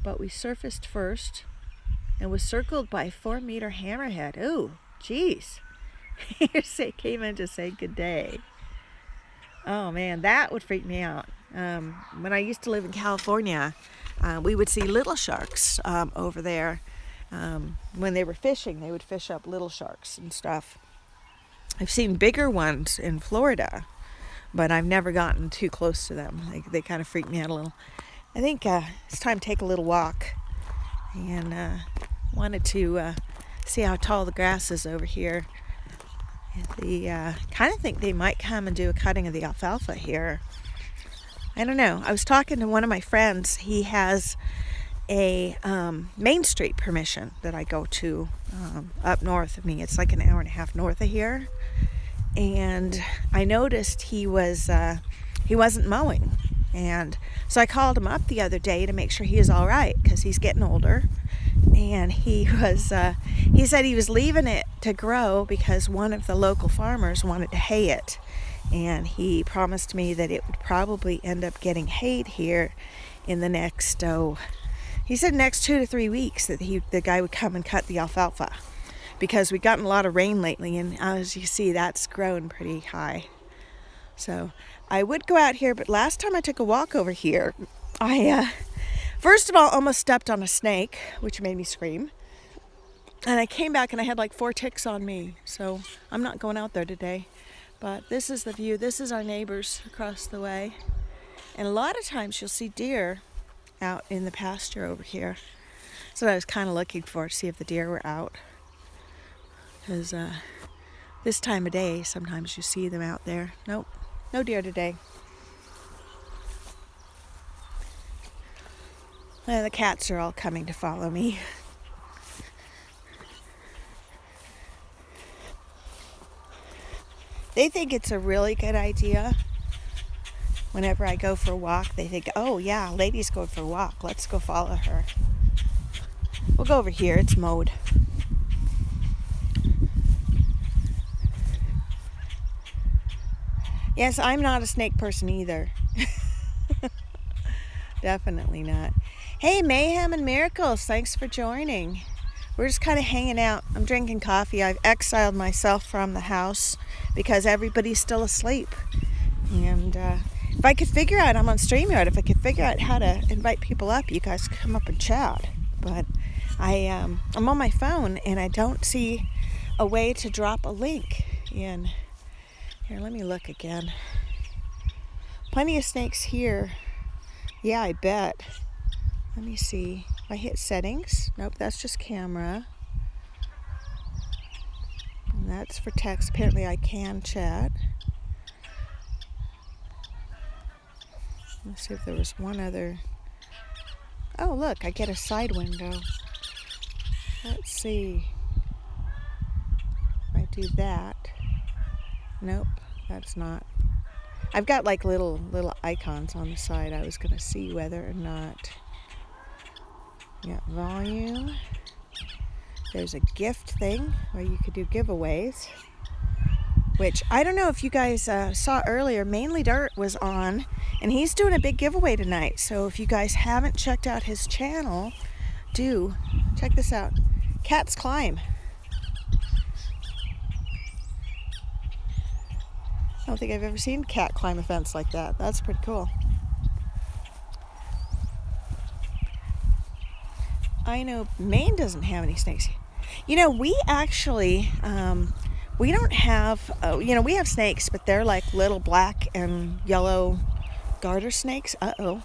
but we surfaced first and was circled by a 4-meter hammerhead. Ooh, geez. Came in to say good day. Oh man, that would freak me out. When I used to live in California, we would see little sharks over there. When they were fishing, they would fish up little sharks and stuff. I've seen bigger ones in Florida, but I've never gotten too close to them. They kind of freak me out a little. I think it's time to take a little walk, and wanted to see how tall the grass is over here. The kind of think they might come and do a cutting of the alfalfa here. I don't know. I was talking to one of my friends. He has a Main Street permission that I go to up north of me. It's like an hour and a half north of here. And I noticed he wasn't mowing. And so I called him up the other day to make sure he is all right because he's getting older. And he said he was leaving it to grow because one of the local farmers wanted to hay it. And he promised me that it would probably end up getting hayed here in the next, he said next 2 to 3 weeks that the guy would come and cut the alfalfa. Because we've gotten a lot of rain lately, and as you see, that's grown pretty high. So I would go out here, but last time I took a walk over here, I first of all almost stepped on a snake, which made me scream. And I came back and I had like 4 ticks on me, so I'm not going out there today. But this is the view. This is our neighbors across the way. And a lot of times you'll see deer out in the pasture over here. So I was kind of looking for to see if the deer were out. Because this time of day, sometimes you see them out there. Nope, no deer today. And the cats are all coming to follow me. They think it's a really good idea. Whenever I go for a walk, they think, oh yeah, lady's going for a walk. Let's go follow her. We'll go over here. It's mowed. Yes, I'm not a snake person either. Definitely not. Hey, Mayhem and Miracles, thanks for joining. We're just kind of hanging out. I'm drinking coffee. I've exiled myself from the house because everybody's still asleep. And if I could figure out, I'm on Streamyard, if I could figure out how to invite people up, you guys could come up and chat. But I'm on my phone and I don't see a way to drop a link in. Here, let me look again. Plenty of snakes here. Yeah, I bet. Let me see. If I hit settings. Nope, that's just camera. And that's for text. Apparently I can chat. Let's see if there was one other. Oh, look, I get a side window. Let's see. If I do that. Nope, that's not. I've got like little icons on the side. I was going to see whether or not. Yeah, volume. There's a gift thing where you could do giveaways. Which I don't know if you guys saw earlier. Mainly Dirt was on, and he's doing a big giveaway tonight. So if you guys haven't checked out his channel, do check this out. Cats Climb. I don't think I've ever seen cat climb a fence like that. That's pretty cool. I know Maine doesn't have any snakes. You know, we actually, we don't have, we have snakes, but they're like little black and yellow garter snakes. Uh-oh,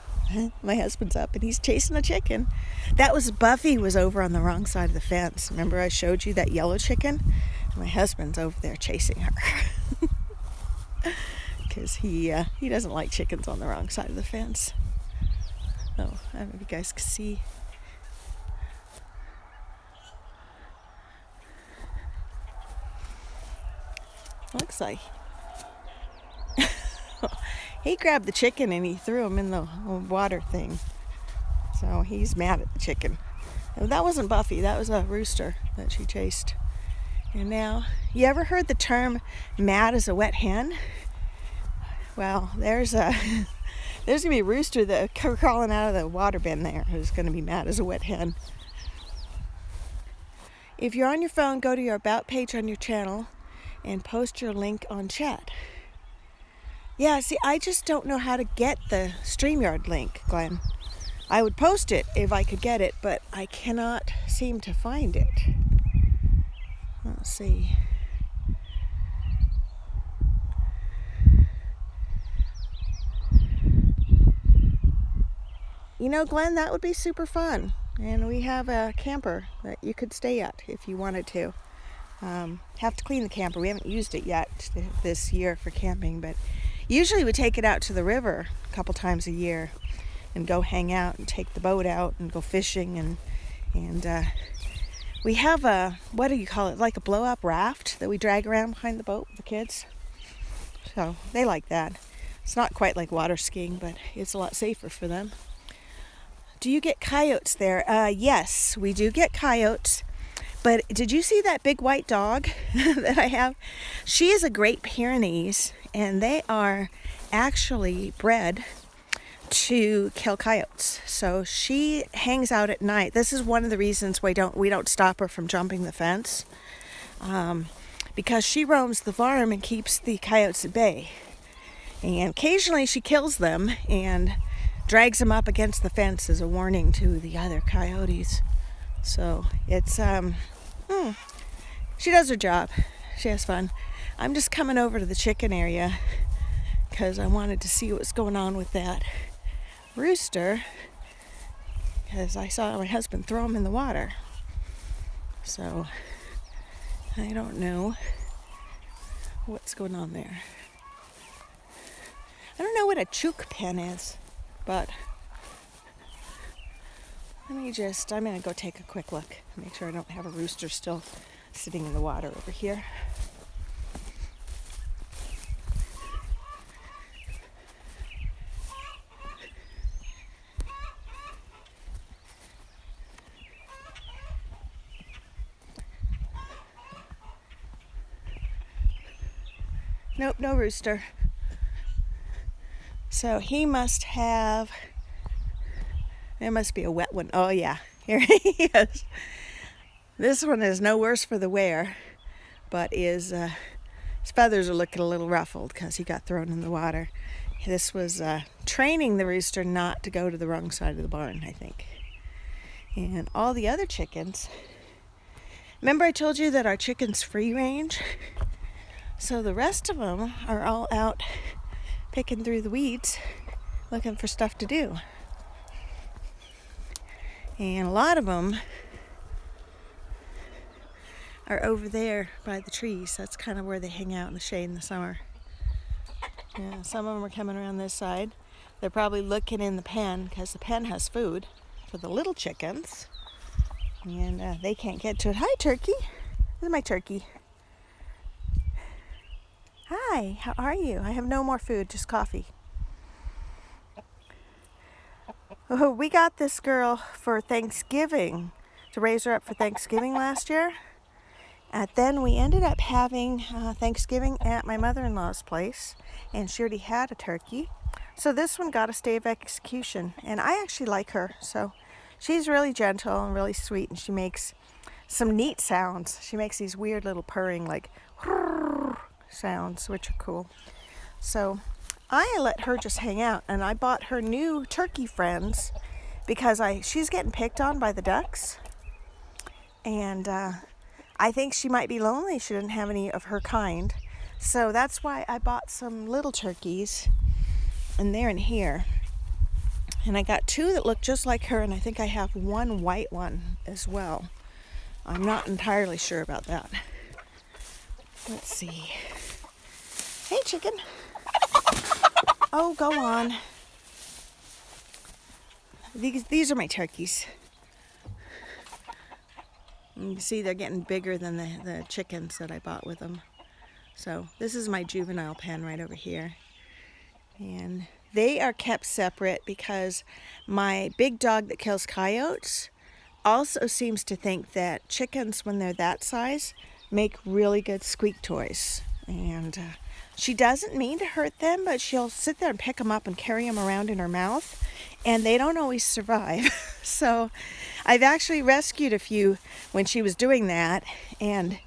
my husband's up and he's chasing a chicken. That was Buffy was over on the wrong side of the fence. Remember I showed you that yellow chicken? My husband's over there chasing her. Because he doesn't like chickens on the wrong side of the fence. Oh, I don't know if you guys can see. Looks like He grabbed the chicken and he threw him in the water thing. So he's mad at the chicken. That wasn't Buffy, that was a rooster that she chased. And now, you ever heard the term mad as a wet hen? Well, there's gonna be a rooster that crawling out of the water bin there who's gonna be mad as a wet hen. If you're on your phone, go to your About page on your channel and post your link on chat. Yeah, see, I just don't know how to get the Streamyard link, Glenn. I would post it if I could get it, but I cannot seem to find it. Let's see. You know, Glenn, that would be super fun. And we have a camper that you could stay at if you wanted to. Have to clean the camper. We haven't used it yet this year for camping, but usually we take it out to the river a couple times a year and go hang out and take the boat out and go fishing. And we have a, what do you call it, like a blow-up raft that we drag around behind the boat with the kids. So they like that. It's not quite like water skiing, but it's a lot safer for them. Do you get coyotes there? Yes, we do get coyotes. But did you see that big white dog that I have? She is a Great Pyrenees, and they are actually bred to kill coyotes. So she hangs out at night. This is one of the reasons we don't stop her from jumping the fence, because she roams the farm and keeps the coyotes at bay. And occasionally she kills them and drags them up against the fence as a warning to the other coyotes. So it's she does her job. She has fun. I'm just coming over to the chicken area because I wanted to see what's going on with that rooster, because I saw my husband throw him in the water. So I don't know what's going on there. I don't know what a chook pen is, but I'm going to go take a quick look, make sure I don't have a rooster still sitting in the water over here. Nope, no rooster. So he must have, there must be a wet one. Oh yeah, here he is. This one is no worse for the wear, but his feathers are looking a little ruffled because he got thrown in the water. This was training the rooster not to go to the wrong side of the barn, I think. And all the other chickens, remember I told you that our chicken's free range? So the rest of them are all out picking through the weeds, looking for stuff to do. And a lot of them are over there by the trees. That's kind of where they hang out in the shade in the summer. Yeah, some of them are coming around this side. They're probably looking in the pen because the pen has food for the little chickens. And they can't get to it. Hi, turkey. This is my turkey. Hi, how are you? I have no more food, just coffee. Oh, we got this girl for Thanksgiving, to raise her up for Thanksgiving last year. And then we ended up having Thanksgiving at my mother-in-law's place, and she already had a turkey. So this one got a stay of execution, and I actually like her. So she's really gentle and really sweet, and she makes some neat sounds. She makes these weird little purring, like sounds, which are cool. So I let her just hang out, and I bought her new turkey friends because she's getting picked on by the ducks, and I think she might be lonely. She didn't have any of her kind, so that's why I bought some little turkeys, and they're in here. And I got two that look just like her, and I think I have one white one as well. I'm not entirely sure about that. Let's see. Hey, chicken. Oh, go on. These are my turkeys. You can see they're getting bigger than the chickens that I bought with them. So this is my juvenile pen right over here. And they are kept separate because my big dog that kills coyotes also seems to think that chickens, when they're that size, make really good squeak toys. And she doesn't mean to hurt them, but she'll sit there and pick them up and carry them around in her mouth, and they don't always survive. So I've actually rescued a few when she was doing that, and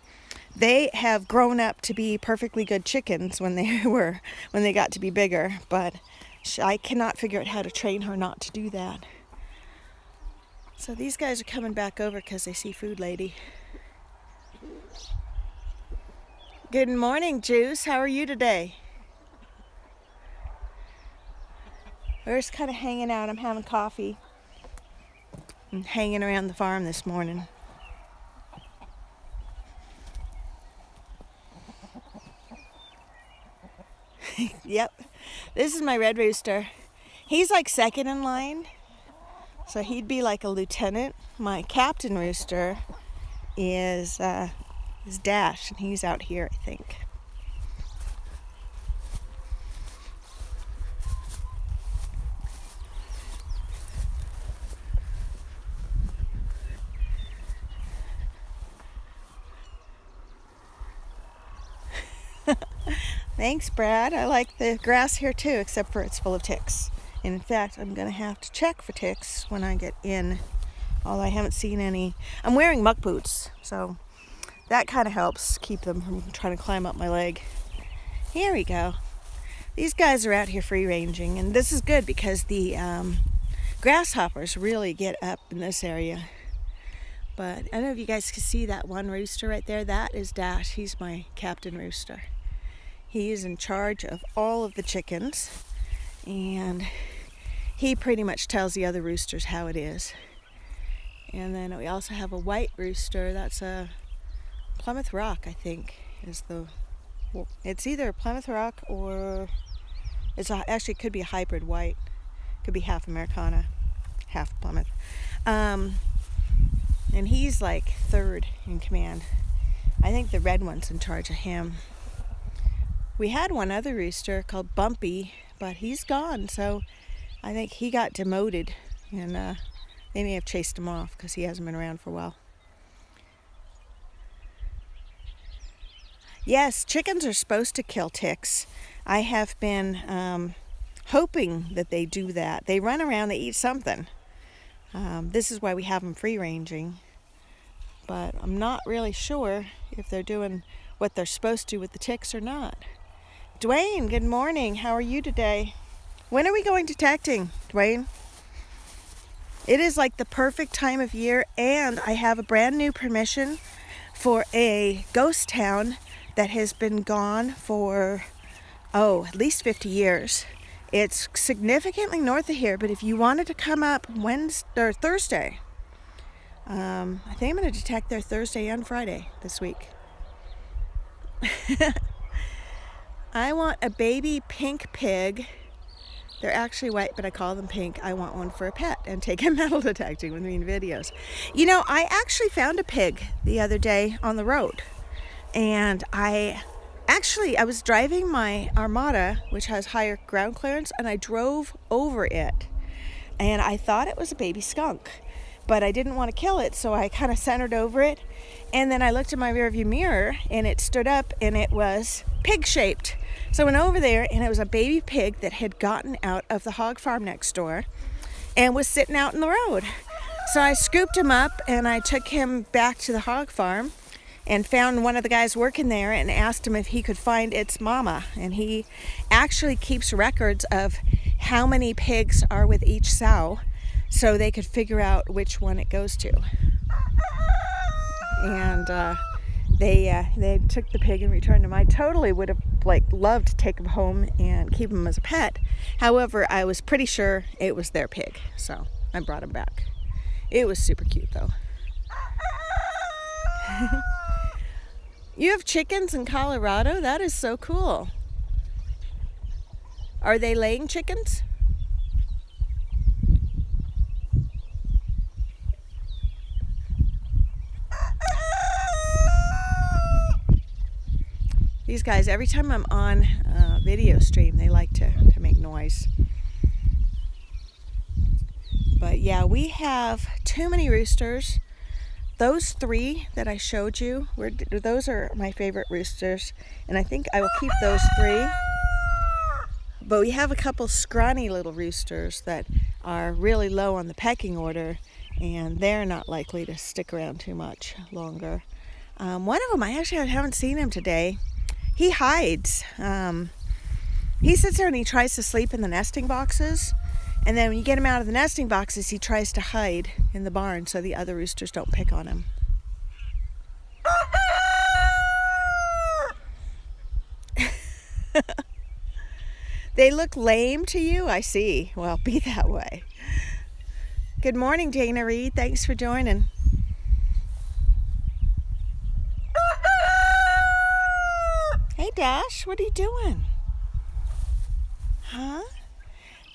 they have grown up to be perfectly good chickens when they got to be bigger, but I cannot figure out how to train her not to do that. So these guys are coming back over because they see Food Lady. Good morning, Juice. How are you today? We're just kind of hanging out. I'm having coffee and hanging around the farm this morning. Yep, this is my red rooster. He's like second in line, so he'd be like a lieutenant. My captain rooster is Dash, and he's out here, I think. Thanks, Brad. I like the grass here too, except for it's full of ticks. And in fact, I'm going to have to check for ticks when I get in, although I haven't seen any. I'm wearing muck boots, so that kind of helps keep them from trying to climb up my leg. Here we go. These guys are out here free ranging, and this is good because the grasshoppers really get up in this area. But I don't know if you guys can see that one rooster right there. That is Dash. He's my captain rooster. He is in charge of all of the chickens, and he pretty much tells the other roosters how it is. And then we also have a white rooster. That's a Plymouth Rock, I think, it's either a Plymouth Rock or actually it could be a hybrid white. Could be half Americana, half Plymouth. And he's like third in command. I think the red one's in charge of him. We had one other rooster called Bumpy, but he's gone, so I think he got demoted, and they may have chased him off because he hasn't been around for a while. Yes, chickens are supposed to kill ticks. I have been hoping that they do that. They run around, they eat something. This is why we have them free ranging, but I'm not really sure if they're doing what they're supposed to with the ticks or not. Dwayne, good morning. How are you today? When are we going detecting, Dwayne? It is like the perfect time of year, and I have a brand new permission for a ghost town that has been gone for, at least 50 years. It's significantly north of here, but if you wanted to come up Thursday, I think I'm going to detect there Thursday and Friday this week. I want a baby pink pig. They're actually white, but I call them pink. I want one for a pet and take him metal detecting with me in videos. You know, I actually found a pig the other day on the road. And I was driving my Armada, which has higher ground clearance, and I drove over it. And I thought it was a baby skunk, but I didn't want to kill it, so I kind of centered over it. And then I looked in my rearview mirror, and it stood up, and it was pig-shaped. So I went over there, and it was a baby pig that had gotten out of the hog farm next door and was sitting out in the road. So I scooped him up, and I took him back to the hog farm and found one of the guys working there and asked him if he could find its mama. And he actually keeps records of how many pigs are with each sow so they could figure out which one it goes to. And they took the pig and returned him. I totally would have loved to take him home and keep him as a pet. However, I was pretty sure it was their pig, so I brought him back. It was super cute though. You have chickens in Colorado? That is so cool. Are they laying chickens? These guys, every time I'm on a video stream, they like to make noise. But yeah, we have too many roosters. Those 3 that I showed you, those are my favorite roosters. And I think I will keep those 3. But we have a couple scrawny little roosters that are really low on the pecking order. And they're not likely to stick around too much longer. One of them, I haven't seen him today. He hides. He sits there and he tries to sleep in the nesting boxes. And then when you get him out of the nesting boxes, he tries to hide in the barn so the other roosters don't pick on him. They look lame to you? I see. Well, be that way. Good morning, Dana Reed. Thanks for joining. Hey, Dash, what are you doing? Huh?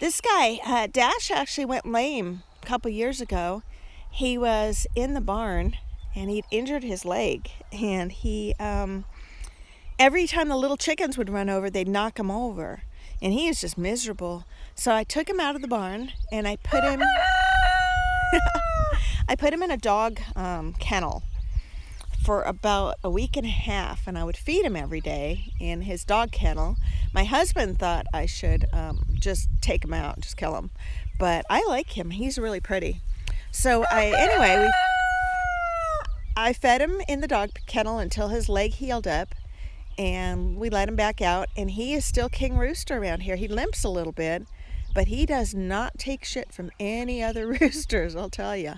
This guy, Dash, actually went lame a couple years ago. He was in the barn and he'd injured his leg. And he, every time the little chickens would run over, they'd knock him over. And he was just miserable. So I took him out of the barn and I put him, I put him in a dog kennel for about a week and a half, and I would feed him every day in his dog kennel. My husband thought I should just take him out and just kill him, but I like him. He's really pretty. So I fed him in the dog kennel until his leg healed up, and we let him back out, and he is still king rooster around here. He limps a little bit, but he does not take shit from any other roosters, I'll tell you.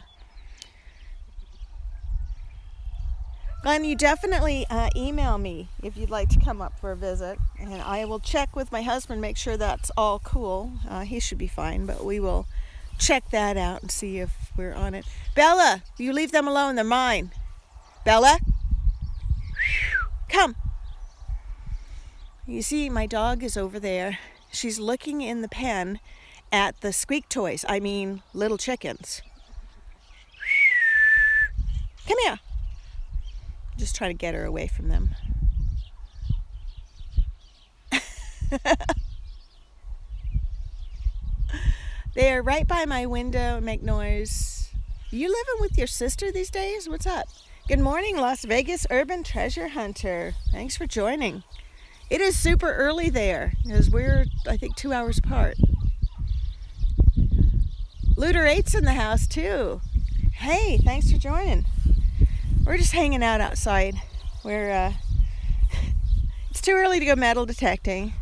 Glenn, you definitely email me if you'd like to come up for a visit, and I will check with my husband, make sure that's all cool. He should be fine, but we will check that out and see if we're on it. Bella, you leave them alone, they're mine. Bella, come. You see, my dog is over there. She's looking in the pen at the squeak toys, I mean little chickens. Come here. Just trying to get her away from them. They are right by my window and make noise. You living with your sister these days? What's up? Good morning, Las Vegas Urban Treasure Hunter. Thanks for joining. It is super early there because we're, I think, 2 hours apart. Looter 8's in the house too. Hey, thanks for joining. We're just hanging out outside. It's too early to go metal detecting.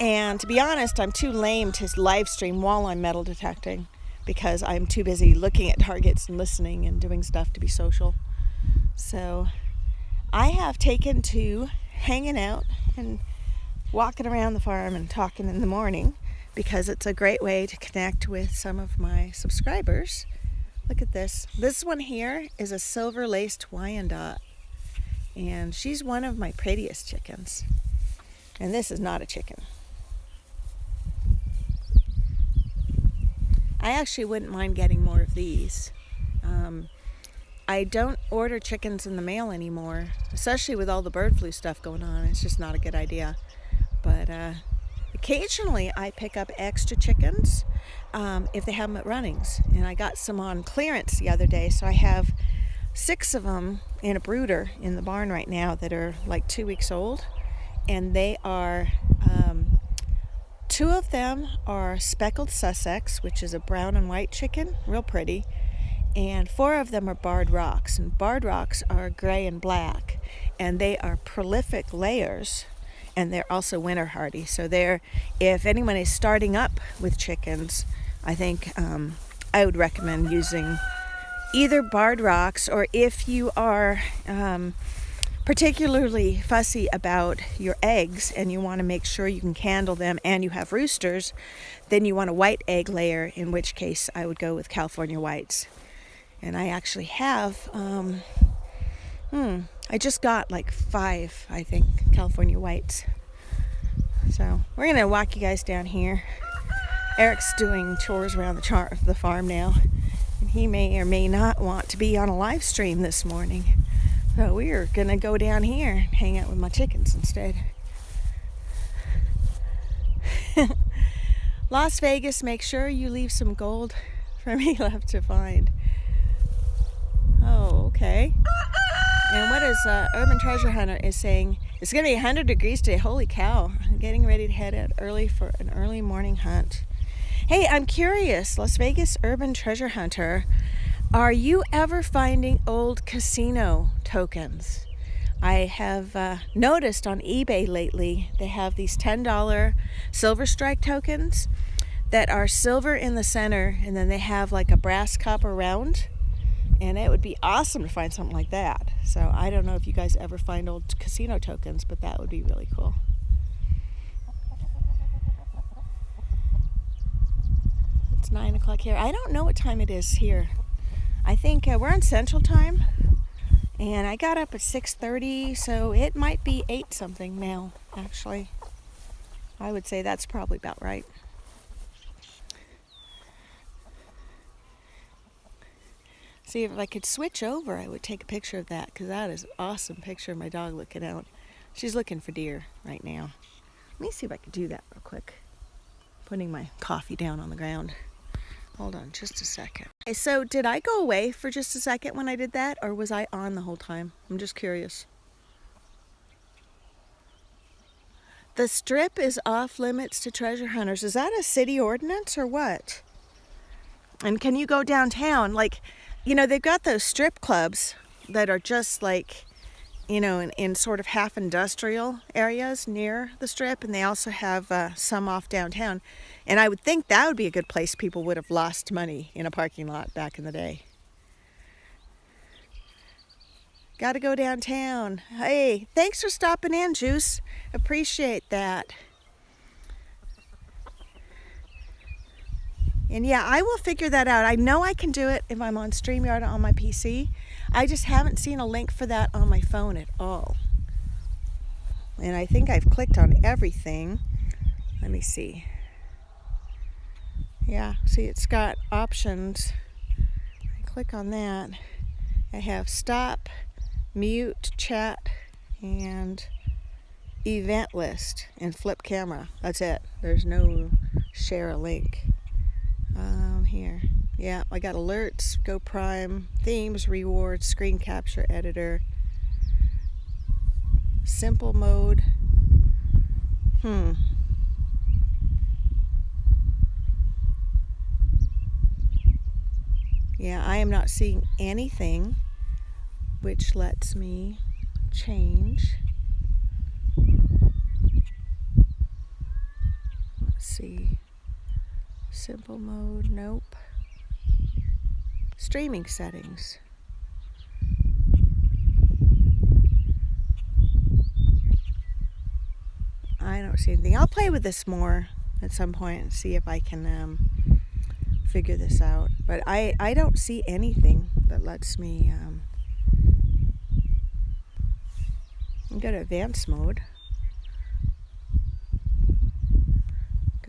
And to be honest, I'm too lame to live stream while I'm metal detecting because I'm too busy looking at targets and listening and doing stuff to be social. So I have taken to hanging out and walking around the farm and talking in the morning because it's a great way to connect with some of my subscribers. Look at this. This one here is a silver-laced Wyandotte, and she's one of my prettiest chickens. And this is not a chicken. I actually wouldn't mind getting more of these. I don't order chickens in the mail anymore, especially with all the bird flu stuff going on. It's just not a good idea. But occasionally I pick up extra chickens if they have them at runnings. And I got some on clearance the other day, so I have 6 of them in a brooder in the barn right now that are like 2 weeks old. And they are, 2 of them are speckled Sussex, which is a brown and white chicken, real pretty. And 4 of them are barred rocks, and barred rocks are gray and black, and they are prolific layers, and they're also winter hardy. So if anyone is starting up with chickens, I think I would recommend using either barred rocks, or if you are particularly fussy about your eggs and you want to make sure you can candle them and you have roosters, then you want a white egg layer, in which case I would go with California whites. And I actually have, I just got like 5, I think, California whites. So we're going to walk you guys down here. Eric's doing chores around the farm now. And he may or may not want to be on a live stream this morning. So we're gonna go down here and hang out with my chickens instead. Las Vegas, make sure you leave some gold for me left to find. Oh, okay. And what is Urban Treasure Hunter is saying, it's going to be 100 degrees today. Holy cow. I'm getting ready to head out early for an early morning hunt. Hey, I'm curious, Las Vegas Urban Treasure Hunter, are you ever finding old casino tokens? I have noticed on eBay lately, they have these $10 Silver Strike tokens that are silver in the center, and then they have like a brass cup around. And it would be awesome to find something like that. So I don't know if you guys ever find old casino tokens, but that would be really cool. It's 9 o'clock here. I don't know what time it is here. I think we're on Central Time. And I got up at 6:30, so it might be 8 something now, actually. I would say that's probably about right. See, if I could switch over, I would take a picture of that, because that is an awesome picture of my dog looking out. She's looking for deer right now. Let me see if I can do that real quick. Putting my coffee down on the ground. Hold on just a second. Okay, so did I go away for just a second when I did that, or was I on the whole time? I'm just curious. The strip is off limits to treasure hunters. Is that a city ordinance or what? And can you go downtown? Like, you know, they've got those strip clubs that are just like, you know, in sort of half industrial areas near the strip, and they also have some off downtown. And I would think that would be a good place people would have lost money in a parking lot back in the day. Got to go downtown. Hey, thanks for stopping in, Juice. Appreciate that. And yeah, I will figure that out. I know I can do it if I'm on Streamyard on my PC. I just haven't seen a link for that on my phone at all. And I think I've clicked on everything. Let me see. Yeah, see, it's got options. I click on that. I have stop, mute, chat, and event list, and flip camera. That's it. There's no share a link. Here. Yeah, I got alerts, go prime, themes, rewards, screen capture, editor, simple mode. Yeah, I am not seeing anything which lets me change. Let's see. Simple mode, nope. Streaming settings. I don't see anything. I'll play with this more at some point and see if I can figure this out. But I don't see anything that lets me go to advanced mode.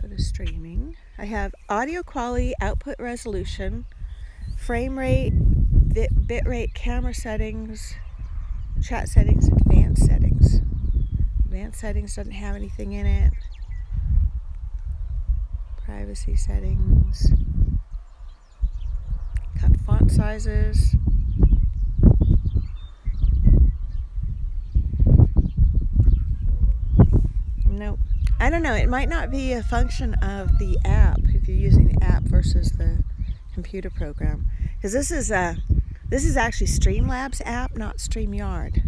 Go to streaming. I have audio quality, output resolution, frame rate, bit rate, camera settings, chat settings, advanced settings. Advanced settings doesn't have anything in it. Privacy settings. Cut font sizes. Nope. I don't know. It might not be a function of the app if you're using the app versus the computer program. Because this is actually Streamlabs app, not Streamyard.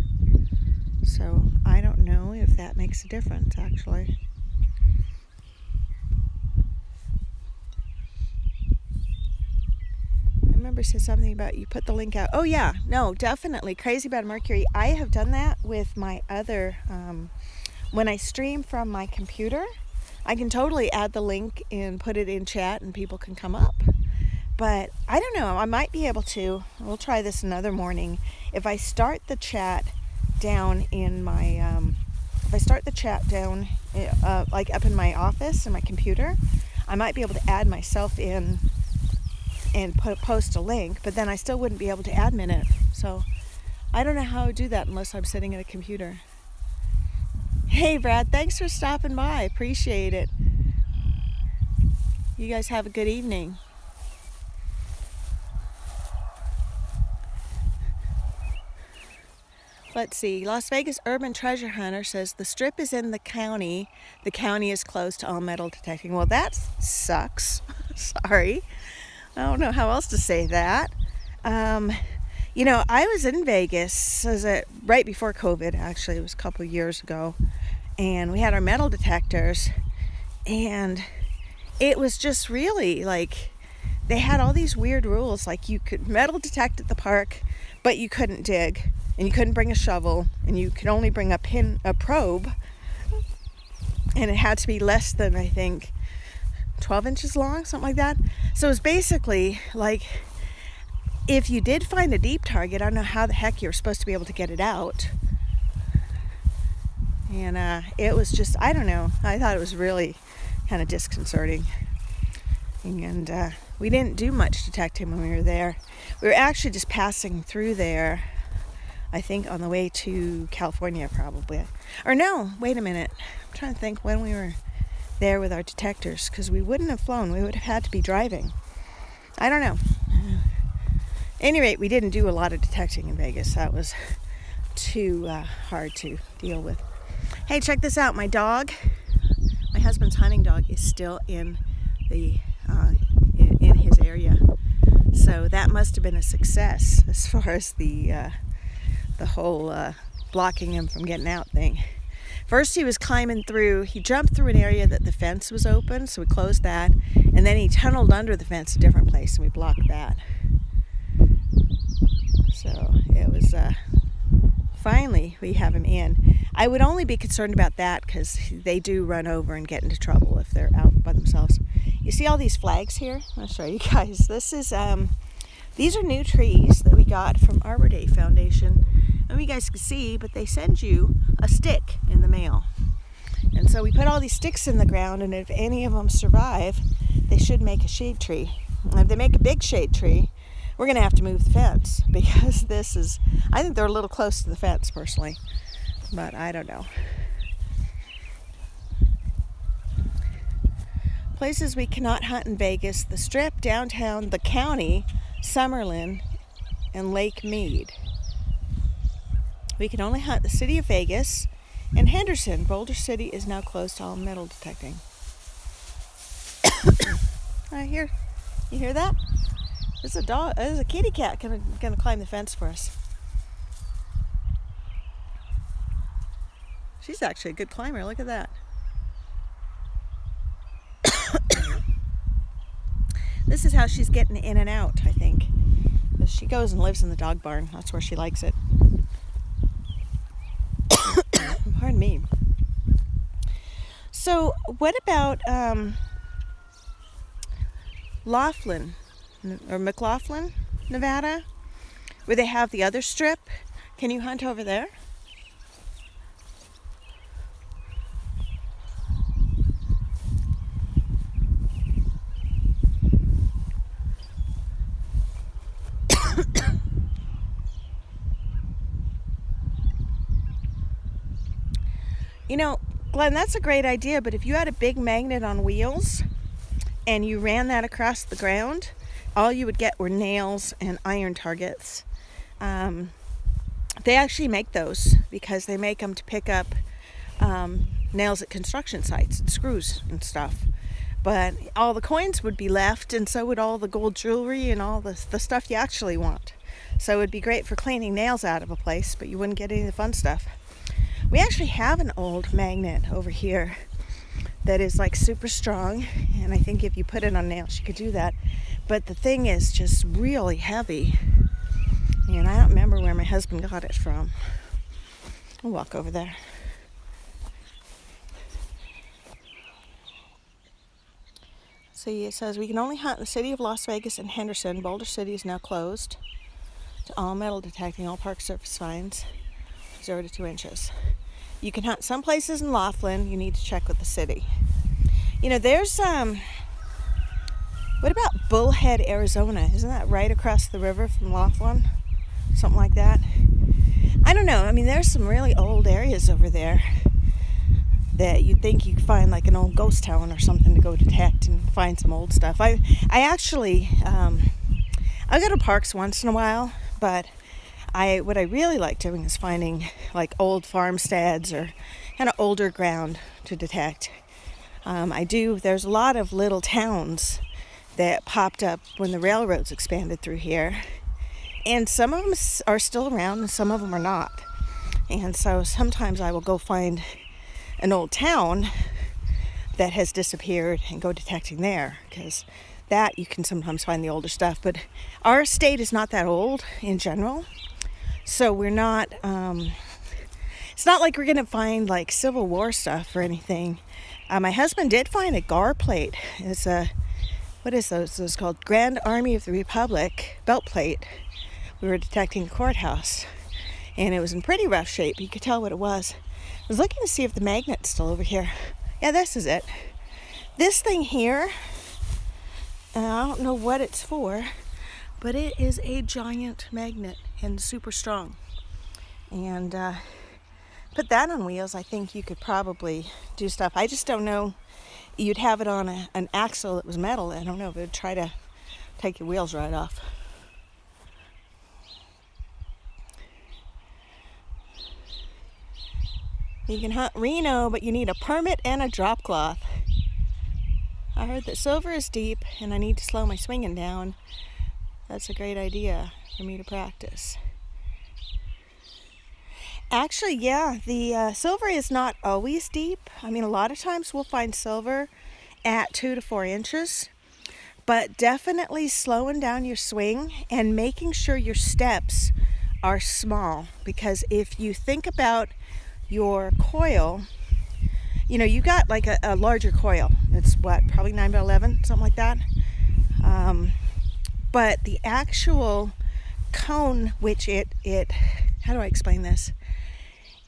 So I don't know if that makes a difference, actually. I remember said something about you put the link out. Oh yeah, no, definitely. Crazy About Mercury. I have done that with my other, when I stream from my computer, I can totally add the link and put it in chat and people can come up. But I don't know, I might be able to. We'll try this another morning. If I start the chat down in my, like up in my office in my computer, I might be able to add myself in and post a link, but then I still wouldn't be able to admin it. So I don't know how I would do that unless I'm sitting at a computer. Hey Brad, thanks for stopping by. Appreciate it. You guys have a good evening. Let's see. Las Vegas Urban Treasure Hunter says the Strip is in the county. The county is closed to all metal detecting. Well, that sucks. Sorry. I don't know how else to say that. You know, I was in Vegas right before COVID, actually. It was a couple of years ago. And we had our metal detectors. And it was just really like, they had all these weird rules. Like you could metal detect at the park, but you couldn't dig. And you couldn't bring a shovel. And you could only bring a probe. And it had to be less than, I think, 12 inches long, something like that. So it was basically like, if you did find a deep target, I don't know how the heck you were supposed to be able to get it out. And it was just, I don't know. I thought it was really kind of disconcerting. And we didn't do much detecting when we were there. We were actually just passing through there, I think on the way to California probably. Or no, wait a minute. I'm trying to think when we were there with our detectors, because we wouldn't have flown. We would have had to be driving. I don't know. At any rate, we didn't do a lot of detecting in Vegas. That was too hard to deal with. Hey, check this out. My dog, my husband's hunting dog, is still in the in his area. So that must have been a success as far as the whole blocking him from getting out thing. First he was climbing through, he jumped through an area that the fence was open, so we closed that. And then he tunneled under the fence a different place and we blocked that. So it was, finally we have him in. I would only be concerned about that because they do run over and get into trouble if they're out by themselves. You see all these flags here? I'll show you guys. This is, these are new trees that we got from Arbor Day Foundation. I don't know if you guys can see, but they send you a stick in the mail. And so we put all these sticks in the ground, and if any of them survive, they should make a shade tree. And if they make a big shade tree, we're going to have to move the fence, because this is, I think they're a little close to the fence personally, but I don't know. Places we cannot hunt in Vegas: the Strip, downtown, the county, Summerlin, and Lake Mead. We can only hunt the city of Vegas and Henderson. Boulder City is now closed to all metal detecting. You hear that? There's a dog. There's a kitty cat gonna climb the fence for us. She's actually a good climber. Look at that. This is how she's getting in and out, I think. She goes and lives in the dog barn. That's where she likes it. Pardon me. So what about Laughlin or McLaughlin, Nevada, where they have the other strip? Can you hunt over there? You know, Glenn, that's a great idea, but if you had a big magnet on wheels and you ran that across the ground, all you would get were nails and iron targets. They actually make those because they make them to pick up nails at construction sites and screws and stuff. But all the coins would be left, and so would all the gold jewelry and all the stuff you actually want. So it would be great for cleaning nails out of a place, but you wouldn't get any of the fun stuff. We actually have an old magnet over here that is like super strong, and I think if you put it on nails you could do that, but the thing is just really heavy, and I don't remember where my husband got it from. I'll walk over there. See, it says we can only hunt in the city of Las Vegas and Henderson. Boulder City is now closed to all metal detecting. All park surface fines 0 to 2 inches. You can hunt some places in Laughlin. You need to check with the city. You know, there's what about Bullhead, Arizona? Isn't that right across the river from Laughlin? Something like that. I don't know. I mean, there's some really old areas over there that you'd think you'd find like an old ghost town or something to go detect and find some old stuff. I actually, I go to parks once in a while, but what I really like doing is finding like old farmsteads or kind of older ground to detect. There's a lot of little towns that popped up when the railroads expanded through here. And some of them are still around and some of them are not. And so sometimes I will go find an old town that has disappeared and go detecting there, because that you can sometimes find the older stuff. But our state is not that old in general. So we're not, it's not like we're going to find like Civil War stuff or anything. My husband did find a gar plate. It's what is those? It's called Grand Army of the Republic belt plate. We were detecting the courthouse, and it was in pretty rough shape. You could tell what it was. I was looking to see if the magnet's still over here. Yeah, this is it. This thing here, I don't know what it's for, but it is a giant magnet and super strong. And put that on wheels, I think you could probably do stuff. I just don't know. You'd have it on an axle that was metal. I don't know if it would try to take your wheels right off. You can hunt Reno, but you need a permit and a drop cloth. I heard that silver is deep and I need to slow my swinging down. That's a great idea for me to practice. Actually, yeah, the silver is not always deep. I mean, a lot of times we'll find silver at 2 to 4 inches. But definitely slowing down your swing and making sure your steps are small. Because if you think about your coil, you know, you got like a larger coil. It's what, probably 9 by 11, something like that. But the actual cone, which it, how do I explain this?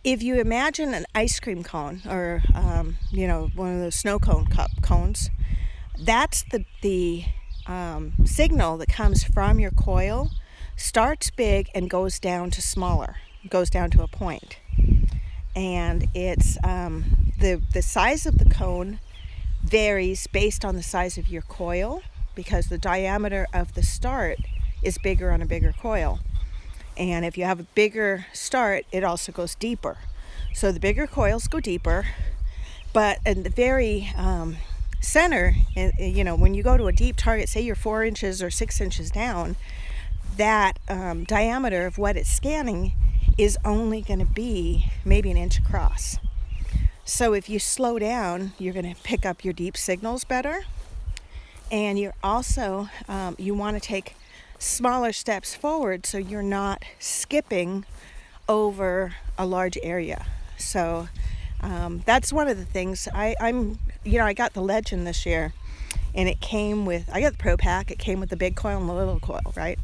If you imagine an ice cream cone or, you know, one of those snow cone cup cones, that's the signal that comes from your coil, starts big and goes down to smaller, goes down to a point. And it's the size of the cone varies based on the size of your coil, because the diameter of the start is bigger on a bigger coil. And if you have a bigger start, it also goes deeper. So the bigger coils go deeper, but in the very center, you know, when you go to a deep target, say you're 4 inches or 6 inches down, that diameter of what it's scanning is only going to be maybe an inch across. So if you slow down, you're going to pick up your deep signals better. And you're also, you want to take smaller steps forward so you're not skipping over a large area. So that's one of the things. I got the Legend this year, and it came with, I got the Pro Pack, it came with the big coil and the little coil, right?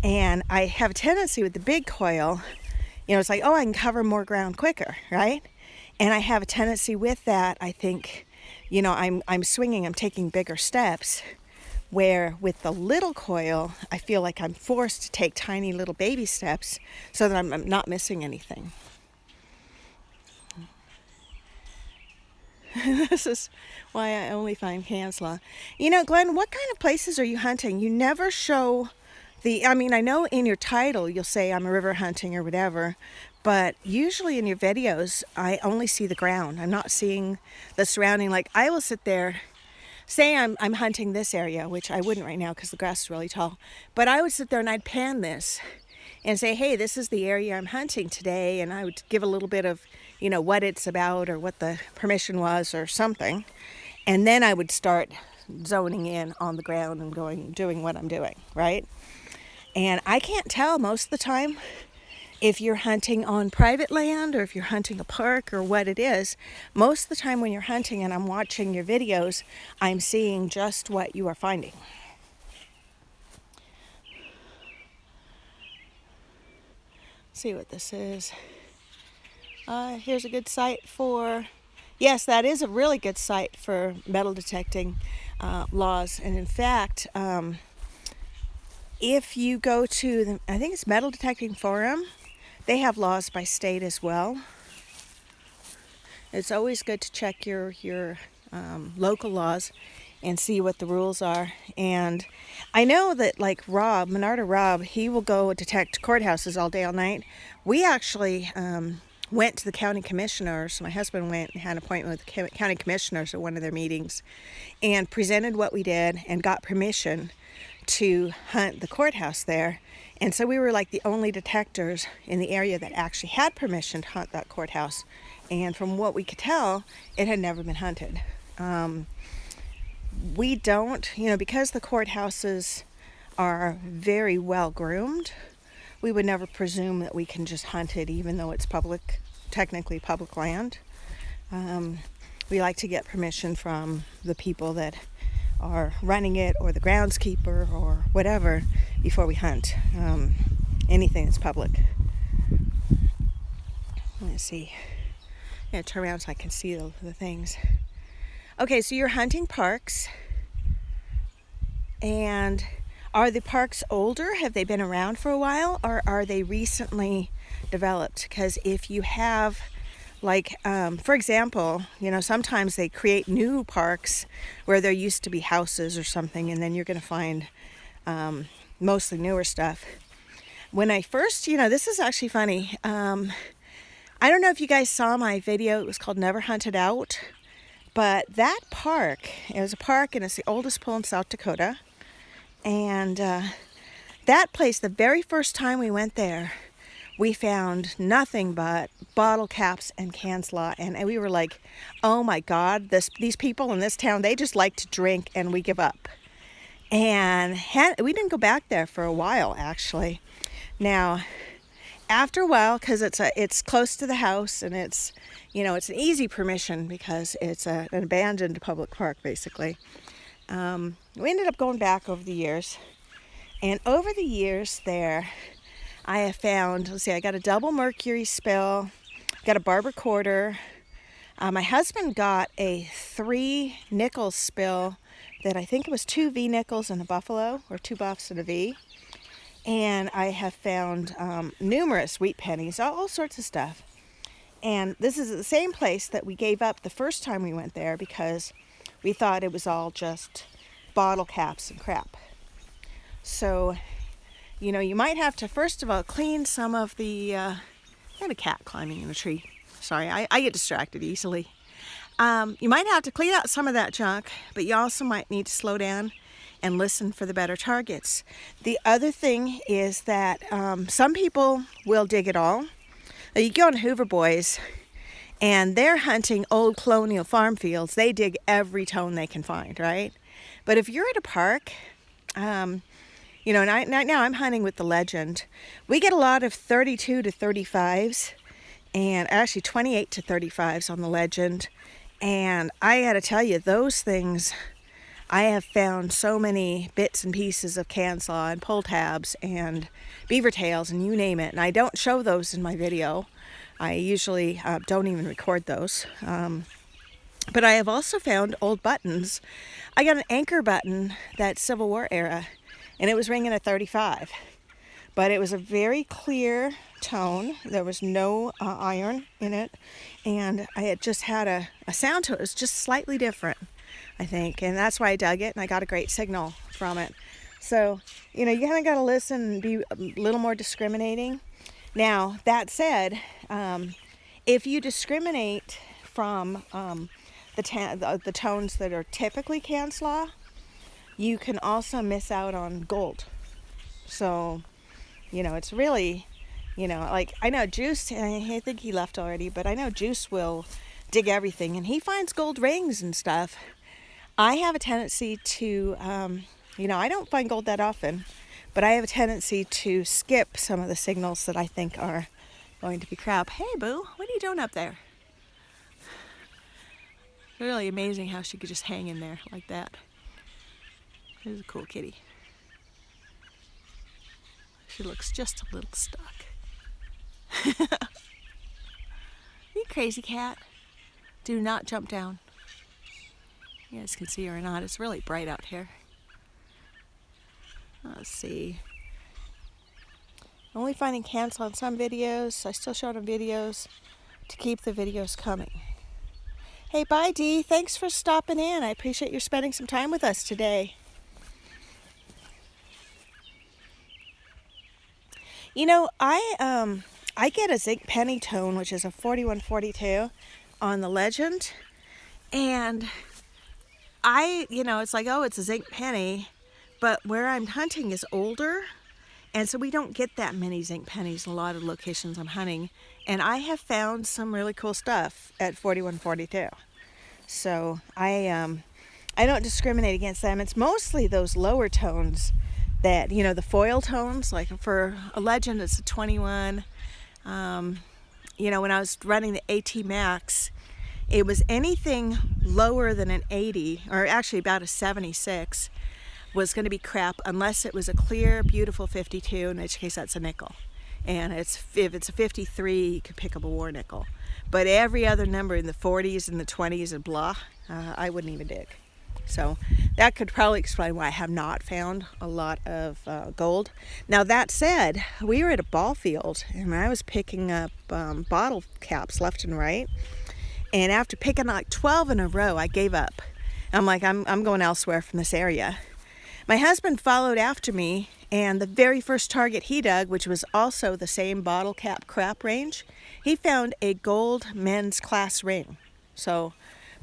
And I have a tendency with the big coil, you know, it's like, oh, I can cover more ground quicker, right? And I have a tendency with that, I think, you know, I'm swinging, I'm taking bigger steps, where with the little coil, I feel like I'm forced to take tiny little baby steps so that I'm not missing anything. This is why I only find Kansla. You know, Glenn, what kind of places are you hunting? You never show I mean, I know in your title you'll say I'm a river hunting or whatever, but usually in your videos I only see the ground. I'm not seeing the surrounding. Like, I will sit there, say I'm hunting this area, which I wouldn't right now because the grass is really tall, but I would sit there and I'd pan this and say, hey, this is the area I'm hunting today, and I would give a little bit of, you know, what it's about or what the permission was or something, and then I would start zoning in on the ground and doing what I'm doing, right? And I can't tell most of the time if you're hunting on private land or if you're hunting a park or what it is. Most of the time when you're hunting and I'm watching your videos, I'm seeing just what you are finding. Let's see what this is. Here's a good site for, yes, that is a really good site for metal detecting laws. And in fact, if you go to I think it's Metal Detecting Forum, They have laws by state as well. It's always good to check your local laws and see what the rules are. And I know that like Rob, he will go detect courthouses all day, all night. We actually went to the county commissioners. My husband went and had an appointment with the county commissioners at one of their meetings and presented what we did and got permission to hunt the courthouse there. And so we were like the only detectors in the area that actually had permission to hunt that courthouse. And from what we could tell, it had never been hunted. We don't, because the courthouses are very well groomed, we would never presume that we can just hunt it even though it's technically public land. We like to get permission from the people that are running it or the groundskeeper or whatever before we hunt anything that's public. Let's see. I'm going to turn around so I can see the things. Okay, so you're hunting parks. And are the parks older? Have they been around for a while? Or are they recently developed? Because if you have, like, for example, sometimes they create new parks where there used to be houses or something, and then you're going to find mostly newer stuff. When I first, this is actually funny. I don't know if you guys saw my video. It was called Never Hunted Out. But that park, it was a park, and it's the oldest pool in South Dakota. And that place, the very first time we went there, we found nothing but bottle caps and canned slaw. And we were like, oh my God, these people in this town, they just like to drink, and we give up. And we didn't go back there for a while, actually. Now, after a while, because it's close to the house, and it's an easy permission because it's an abandoned public park, basically. We ended up going back over the years. And over the years there, I have found, I got a double mercury spill, got a barber quarter. My husband got a 3 nickel spill that I think it was 2 V nickels and a buffalo, or 2 buffs and a V. And I have found numerous wheat pennies, all sorts of stuff. And this is the same place that we gave up the first time we went there because we thought it was all just bottle caps and crap. So, you might have to, first of all, clean some of the... I had a cat climbing in a tree. Sorry, I get distracted easily. You might have to clean out some of that junk, but you also might need to slow down and listen for the better targets. The other thing is that some people will dig it all. You go on Hoover Boys, and they're hunting old colonial farm fields. They dig every tone they can find, right? But if you're at a park, now I'm hunting with the Legend. We get a lot of 32 to 35s, and actually 28 to 35s on the Legend. And I got to tell you, those things, I have found so many bits and pieces of can slaw and pull tabs and beaver tails and you name it. And I don't show those in my video. I usually don't even record those. But I have also found old buttons. I got an anchor button that's Civil War era, and it was ringing at 35. But it was a very clear tone. There was no iron in it. And I had just had a sound to it. It was just slightly different, I think. And that's why I dug it, and I got a great signal from it. So, you kind of got to listen and be a little more discriminating. Now, that said, if you discriminate from the tones that are typically can slaw, you can also miss out on gold. So, it's really, like I know Juice, I think he left already, but I know Juice will dig everything, and he finds gold rings and stuff. I have a tendency to, I don't find gold that often, but I have a tendency to skip some of the signals that I think are going to be crap. Hey, Boo, what are you doing up there? Really amazing how she could just hang in there like that. She's a cool kitty. She looks just a little stuck. You crazy cat. Do not jump down. You guys can see her or not. It's really bright out here. Let's see. Only finding cancel on some videos. I still show them videos to keep the videos coming. Hey, bye, Dee. Thanks for stopping in. I appreciate you spending some time with us today. You know, I get a zinc penny tone, which is a 4142 on the Legend, and it's like, oh, it's a zinc penny, but where I'm hunting is older, and so we don't get that many zinc pennies in a lot of locations I'm hunting, and I have found some really cool stuff at 4142. So I don't discriminate against them. It's mostly those lower tones that, the foil tones, like for a Legend, it's a 21. When I was running the AT Max, it was anything lower than an 80, or actually about a 76, was going to be crap unless it was a clear, beautiful 52, in which case that's a nickel. And if it's a 53, you could pick up a war nickel. But every other number in the 40s and the 20s and blah, I wouldn't even dig. So that could probably explain why I have not found a lot of gold. Now, that said, we were at a ball field and I was picking up bottle caps left and right. And after picking like 12 in a row, I gave up. I'm like, I'm going elsewhere from this area. My husband followed after me, and the very first target he dug, which was also the same bottle cap crap range, he found a gold men's class ring. So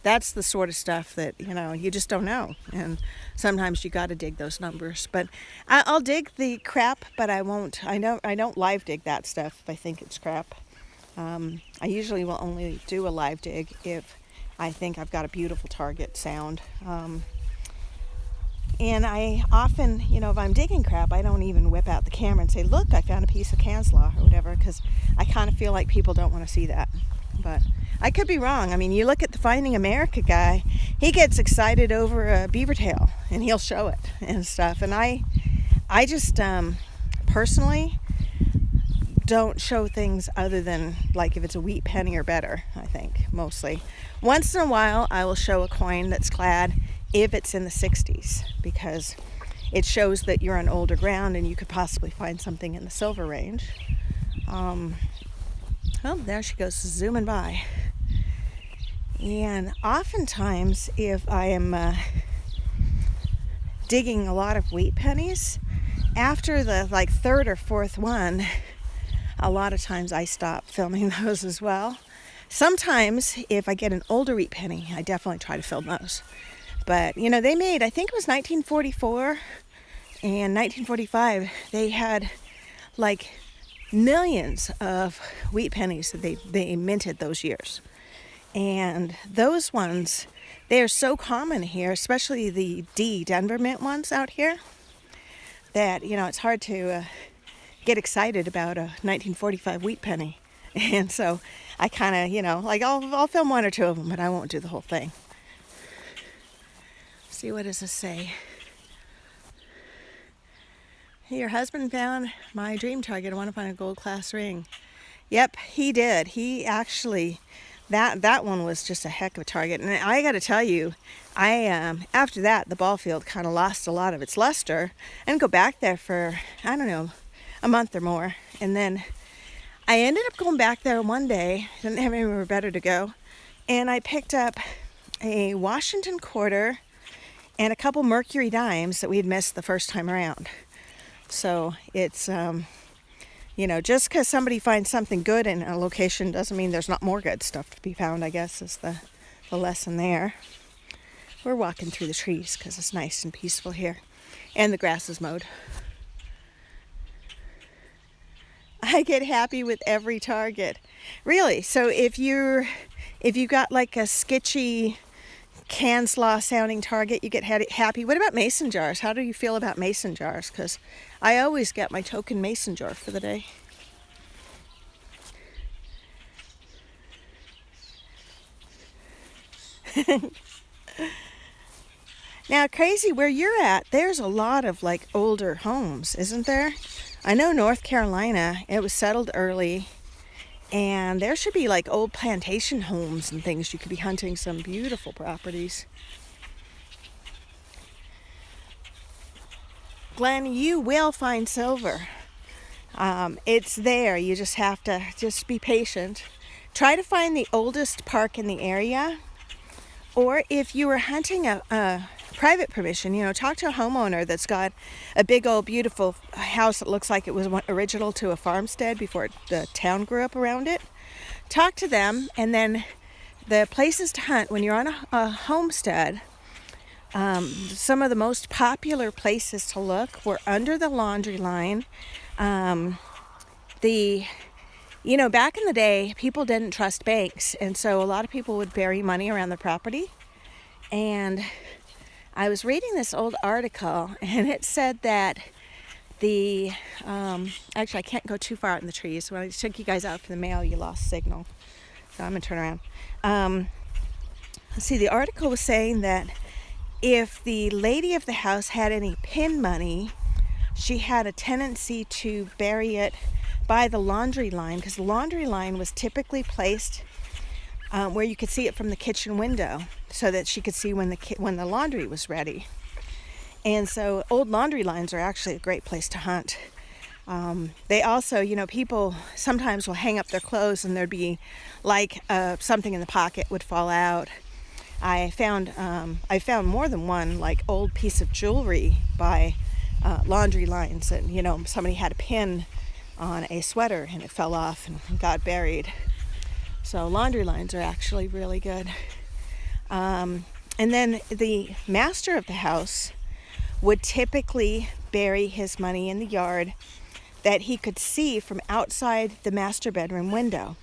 that's the sort of stuff that, you just don't know. And sometimes you got to dig those numbers. But I'll dig the crap, but I won't. I don't live dig that stuff if I think it's crap. I usually will only do a live dig if I think I've got a beautiful target sound. And I often, if I'm digging crap, I don't even whip out the camera and say, look, I found a piece of Canslaw or whatever, because I kind of feel like people don't want to see that. But I could be wrong. I mean, you look at the Finding America guy, he gets excited over a beaver tail and he'll show it and stuff. And I just personally don't show things other than like if it's a wheat penny or better, I think, mostly. Once in a while, I will show a coin that's clad if it's in the 60s, because it shows that you're on older ground and you could possibly find something in the silver range. Oh, there she goes, zooming by. And oftentimes, if I am digging a lot of wheat pennies, after the third or fourth one, a lot of times I stop filming those as well. Sometimes, if I get an older wheat penny, I definitely try to film those. But, they made, I think it was 1944 and 1945, they had millions of wheat pennies that they minted those years. And those ones, they are so common here, especially the Denver mint ones out here, that, it's hard to get excited about a 1945 wheat penny. And so I kind of, I'll film one or two of them, but I won't do the whole thing. See, what does this say? Hey, your husband found my dream target. I want to find a gold class ring. Yep, he did. He actually, that one was just a heck of a target. And I got to tell you, after that, the ball field kind of lost a lot of its luster. I didn't go back there for, I don't know, a month or more. And then I ended up going back there one day. Didn't have anywhere better to go. And I picked up a Washington quarter and a couple Mercury dimes that we had missed the first time around. So it's, just because somebody finds something good in a location doesn't mean there's not more good stuff to be found, I guess, is the lesson there. We're walking through the trees because it's nice and peaceful here. And the grass is mowed. I get happy with every target. Really, so if you got like a sketchy Canslaw sounding target, you get happy. What about mason jars? How do you feel about mason jars? Because I always get my token mason jar for the day. Now, crazy where you're at, there's a lot of older homes, isn't there? I know North Carolina, it was settled early. And there should be old plantation homes and things. You could be hunting some beautiful properties. Glenn, you will find silver. It's there. You just have to just be patient. Try to find the oldest park in the area. Or if you were hunting a private permission, talk to a homeowner that's got a big old beautiful house that looks like it was original to a farmstead before the town grew up around it. Talk to them, and then the places to hunt when you're on a homestead, some of the most popular places to look were under the laundry line. Back in the day, people didn't trust banks, and so a lot of people would bury money around the property. And I was reading this old article, and it said that actually I can't go too far out in the trees. When I took you guys out for the mail, you lost signal. So I'm going to turn around. Let's see, the article was saying that if the lady of the house had any pin money, she had a tendency to bury it by the laundry line, because the laundry line was typically placed where you could see it from the kitchen window, so that she could see when the laundry was ready. And so old laundry lines are actually a great place to hunt. They also, people sometimes will hang up their clothes and there'd be like something in the pocket would fall out. I found more than one like old piece of jewelry by laundry lines, and somebody had a pin on a sweater and it fell off and got buried. So laundry lines are actually really good. And then the master of the house would typically bury his money in the yard that he could see from outside the master bedroom window.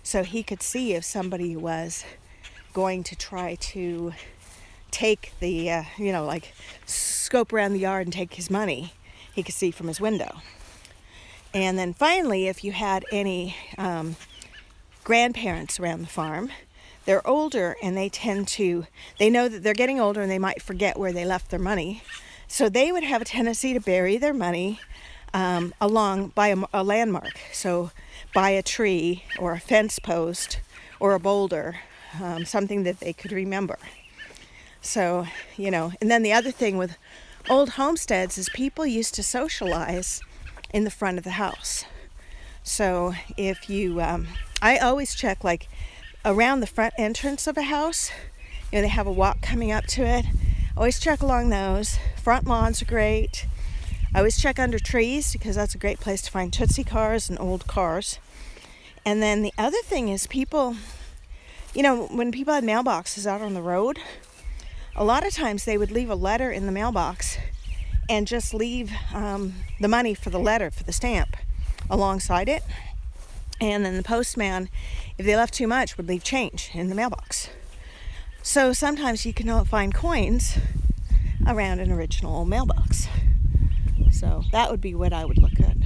So he could see if somebody was going to try to take the, scope around the yard and take his money. He could see from his window. And then finally, if you had any grandparents around the farm, they're older and they know that they're getting older and they might forget where they left their money. So they would have a tendency to bury their money along by a landmark. So by a tree or a fence post or a boulder, something that they could remember. So, and then the other thing with old homesteads is people used to socialize in the front of the house. So if you, I always check like around the front entrance of a house, they have a walk coming up to it. Always check along those. Front lawns are great. I always check under trees because that's a great place to find Tootsie cars and old cars. And then the other thing is people, when people had mailboxes out on the road, a lot of times they would leave a letter in the mailbox and just leave the money for the letter, for the stamp, alongside it. And then the postman, if they left too much, would leave change in the mailbox. So sometimes you can find coins around an original old mailbox. So that would be what I would look at.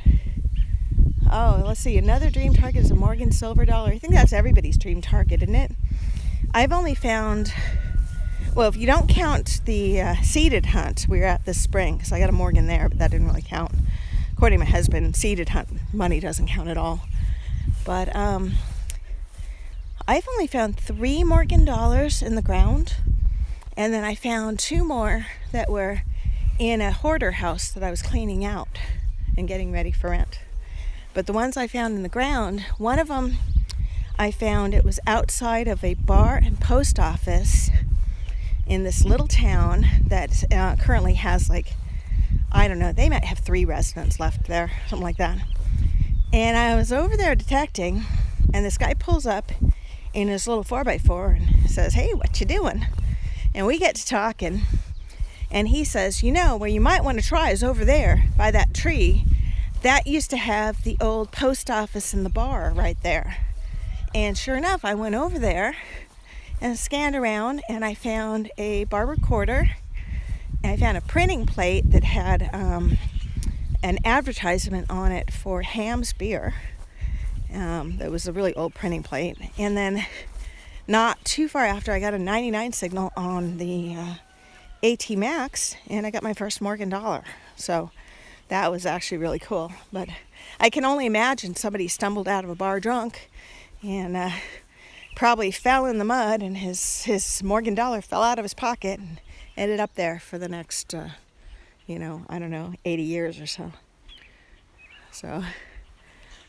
Oh, let's see. Another dream target is a Morgan silver dollar. I think that's everybody's dream target, isn't it? I've only found, well, if you don't count the seeded hunt we were at this spring, because I got a Morgan there, but that didn't really count. According to my husband, seeded hunt money doesn't count at all. But I've only found 3 Morgan dollars in the ground, and then I found 2 more that were in a hoarder house that I was cleaning out and getting ready for rent. But the ones I found in the ground, one of them I found, it was outside of a bar and post office in this little town that currently has they might have 3 residents left there, something like that. And I was over there detecting, and this guy pulls up in his little 4x4 and says, "Hey, what you doing?" And we get to talking, and he says, where you might want to try is over there by that tree. That used to have the old post office and the bar right there. And sure enough, I went over there and scanned around, and I found a bar recorder, and I found a printing plate that had an advertisement on it for Ham's beer. That was a really old printing plate. And then not too far after, I got a 99 signal on the AT Max, and I got my first Morgan dollar. So that was actually really cool. But I can only imagine somebody stumbled out of a bar drunk and probably fell in the mud, and his Morgan dollar fell out of his pocket and ended up there for the next 80 years or so. So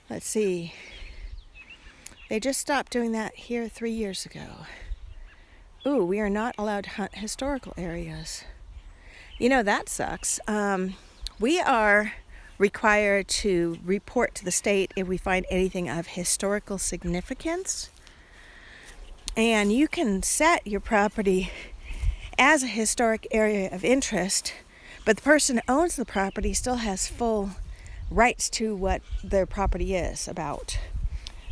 Let's see. They just stopped doing that here 3 years ago. Ooh, we are not allowed to hunt historical areas. You know, that sucks. We are required to report to the state if we find anything of historical significance. And you can set your property as a historic area of interest, but the person who owns the property still has full rights to what their property is about.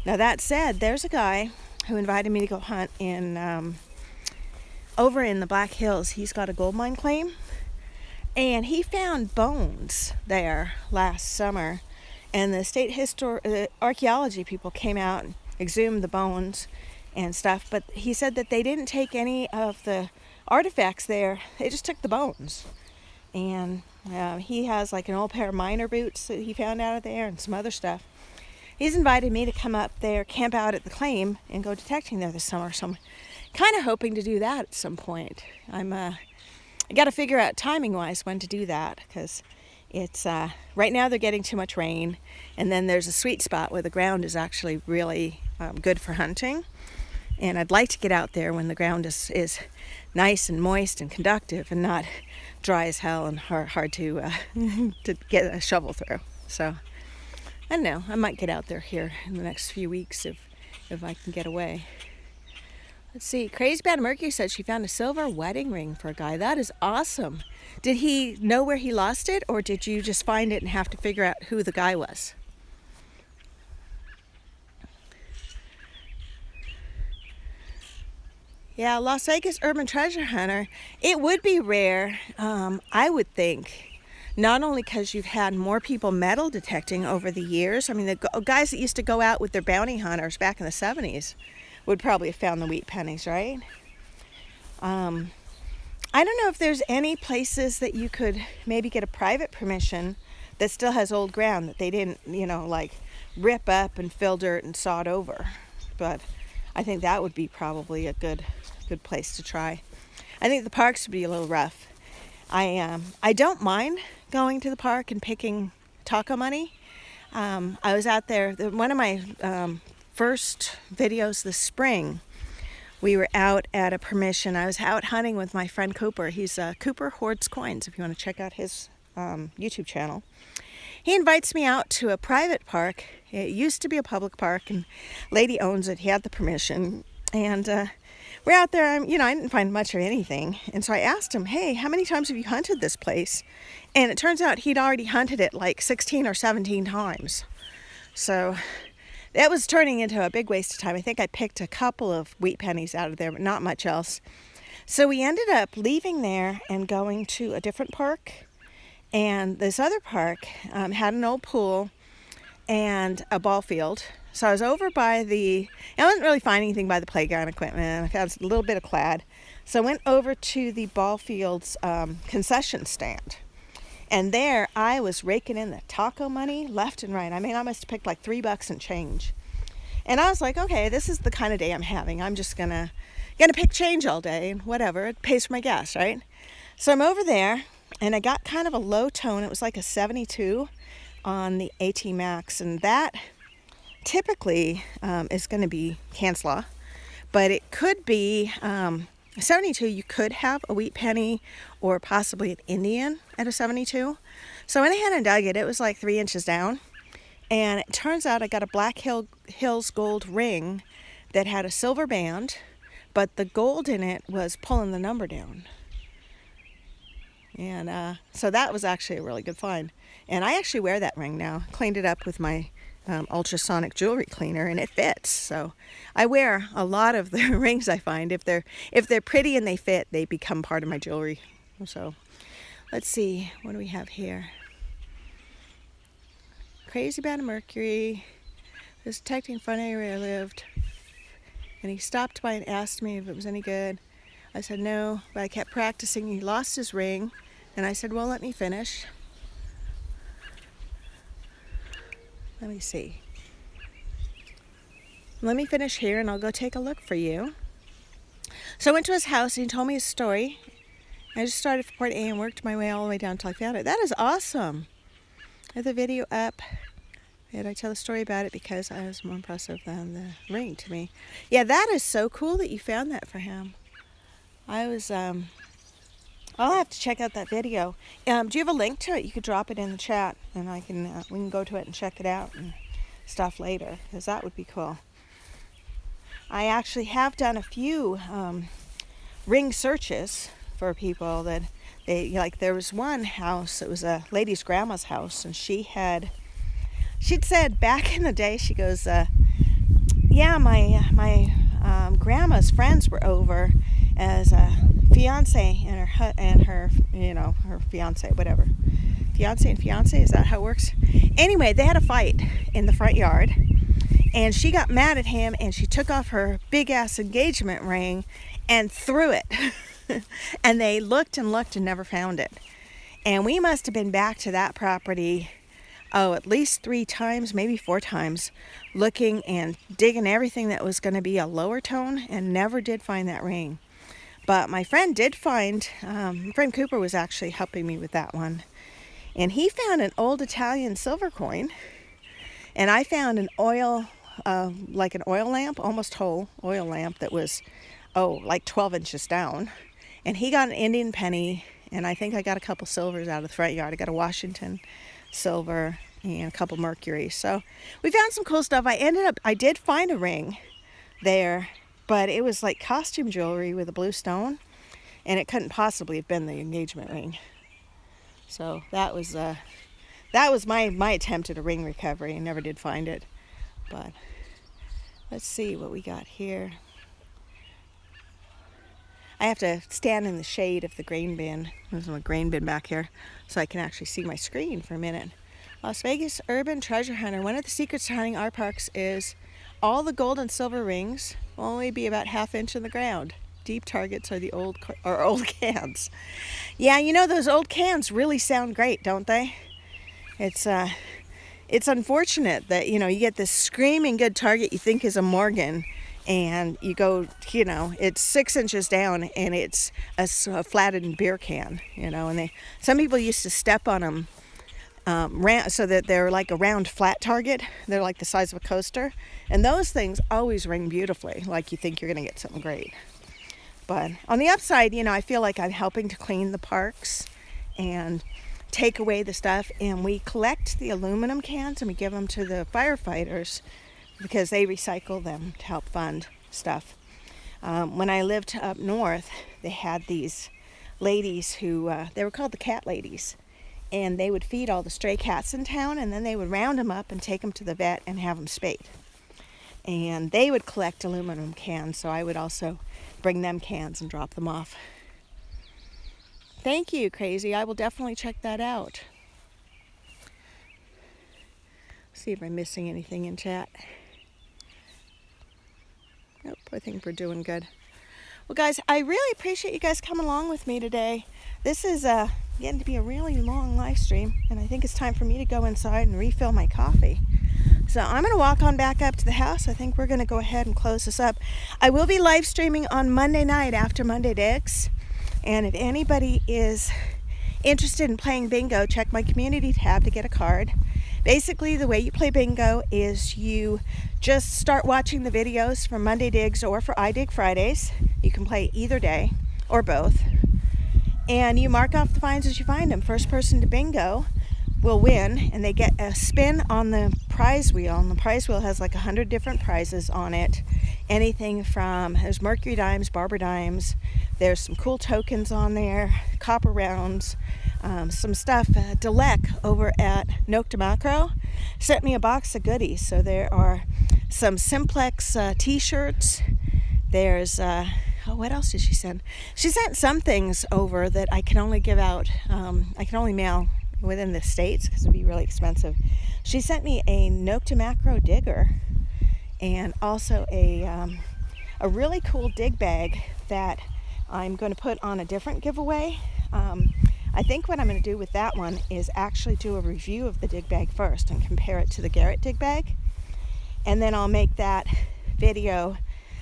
Now that said, there's a guy who invited me to go hunt in over in the Black Hills. He's got a gold mine claim, and he found bones there last summer, and the state archaeology people came out and exhumed the bones and stuff, but he said that they didn't take any of the artifacts there. They just took the bones. And he has like an old pair of miner boots that he found out of there and some other stuff. He's invited me to come up there, camp out at the claim, and go detecting there this summer. So I'm kind of hoping to do that at some point. I got to figure out timing-wise when to do that, because it's right now they're getting too much rain, and then there's a sweet spot where the ground is actually really good for hunting. And I'd like to get out there when the ground is nice and moist and conductive, and not dry as hell and hard to to get a shovel through. So I don't know. I might get out there here in the next few weeks if I can get away. Let's see. Crazy Bad Mercury said she found a silver wedding ring for a guy. That is awesome. Did he know where he lost it, or did you just find it and have to figure out who the guy was? Yeah, Las Vegas urban treasure hunter. It would be rare, I would think, not only because you've had more people metal detecting over the years. I mean, the guys that used to go out with their bounty hunters back in the 70s would probably have found the wheat pennies, right? I don't know if there's any places that you could maybe get a private permission that still has old ground that they didn't, like rip up and fill dirt and sod over. But I think that would be probably a good place to try. I think the parks would be a little rough. I don't mind going to the park and picking taco money. I was out there, one of my first videos this spring, we were out at a permission. I was out hunting with my friend Cooper. He's Cooper Hoards Coins, if you want to check out his YouTube channel. He invites me out to a private park. It used to be a public park, and lady owns it. He had the permission, and we're out there. I didn't find much of anything, and so I asked him, "Hey, how many times have you hunted this place?" And it turns out he'd already hunted it like 16 or 17 times. So that was turning into a big waste of time. I think I picked a couple of wheat pennies out of there, but not much else. So we ended up leaving there and going to a different park. And this other park had an old pool and a ball field. So I was over by I wasn't really finding anything by the playground equipment. I found a little bit of clad. So I went over to the ball field's concession stand. And there I was raking in the taco money left and right. I mean, I must have picked like $3 and change. And I was like, okay, this is the kind of day I'm having. I'm just gonna pick change all day and whatever. It pays for my gas, right? So I'm over there, and I got kind of a low tone. It was like a 72 on the AT Max, and that typically is going to be Kanslaw, but it could be 72. You could have a wheat penny or possibly an Indian at a 72. So I went ahead and dug it. It was like 3 inches down, and it turns out I got a Black Hills gold ring that had a silver band, but the gold in it was pulling the number down. And so that was actually a really good find. And I actually wear that ring now. Cleaned it up with my ultrasonic jewelry cleaner, and it fits. So I wear a lot of the rings I find. If they're pretty and they fit, they become part of my jewelry. So let's see, what do we have here? Crazy Bad Mercury was detecting front area I lived, and he stopped by and asked me if it was any good. I said no, but I kept practicing. He lost his ring, and I said, well, let me finish. Let me see. Let me finish here, and I'll go take a look for you. So I went to his house, and he told me his story. I just started from point A and worked my way all the way down until I found it. That is awesome. I have the video up. Did I tell the story about it because I was more impressive than the ring to me? Yeah, that is so cool that you found that for him. I was, I'll have to check out that video. Do you have a link to it? You could drop it in the chat, and we can go to it and check it out and stuff later, because that would be cool. I actually have done a few ring searches for people that there was one house, it was a lady's grandma's house, and she'd said back in the day, she goes, yeah, my grandma's friends were over as a fiance and her fiance, whatever. Fiance and fiance, is that how it works? Anyway, they had a fight in the front yard, and she got mad at him, and she took off her big ass engagement ring and threw it. And they looked and never found it. And we must have been back to that property, at least 3 times, maybe 4 times, looking and digging everything that was going to be a lower tone, and never did find that ring. But my friend did find, my friend Cooper was actually helping me with that one. And he found an old Italian silver coin. And I found an oil, like an oil lamp, almost whole oil lamp that was, like 12 inches down. And he got an Indian penny, and I think I got a couple silvers out of the front yard. I got a Washington silver and a couple mercury. So we found some cool stuff. I did find a ring there, but it was like costume jewelry with a blue stone, and it couldn't possibly have been the engagement ring. So that was my attempt at a ring recovery. I never did find it. But let's see what we got here. I have to stand in the shade of the grain bin. There's a grain bin back here, so I can actually see my screen for a minute. Las Vegas Urban Treasure Hunter. One of the secrets to hunting our parks is all the gold and silver rings will only be about 1/2 inch in the ground. Deep targets are the old cans. Yeah, those old cans really sound great, don't they? It's unfortunate that, you get this screaming good target you think is a Morgan, and you go, it's 6 inches down, and it's a flattened beer can, and some people used to step on them so that they're like a round flat target. They're like the size of a coaster, and those things always ring beautifully, like you think you're going to get something great. But on the upside, I feel like I'm helping to clean the parks and take away the stuff, and we collect the aluminum cans and we give them to the firefighters because they recycle them to help fund stuff. When I lived up north, they had these ladies who, they were called the cat ladies, and they would feed all the stray cats in town, and then they would round them up and take them to the vet and have them spayed. And they would collect aluminum cans, so I would also bring them cans and drop them off. Thank you, Crazy. I will definitely check that out. See if I'm missing anything in chat. Nope, I think we're doing good. Well, guys, I really appreciate you guys coming along with me today. This is getting to be a really long live stream, and I think it's time for me to go inside and refill my coffee. So I'm going to walk on back up to the house. I think we're going to go ahead and close this up. I will be live streaming on Monday night after Monday Digs. And if anybody is interested in playing bingo, check my community tab to get a card. Basically, the way you play bingo is you just start watching the videos for Monday Digs or for I Dig Fridays. You can play either day or both. And you mark off the finds as you find them. First person to bingo will win, and they get a spin on the prize wheel. And the prize wheel has like 100 different prizes on it. Anything from, there's mercury dimes, barber dimes, there's some cool tokens on there, copper rounds, some stuff. Delec over at Nook to Macro sent me a box of goodies. So there are some Simplex t-shirts. There's, what else did she send? She sent some things over that I can only give out, I can only mail within the States because it would be really expensive. She sent me a Nook to Macro digger, and also a really cool dig bag that I'm going to put on a different giveaway. I think what I'm going to do with that one is actually do a review of the dig bag first and compare it to the Garrett dig bag, and then I'll make that video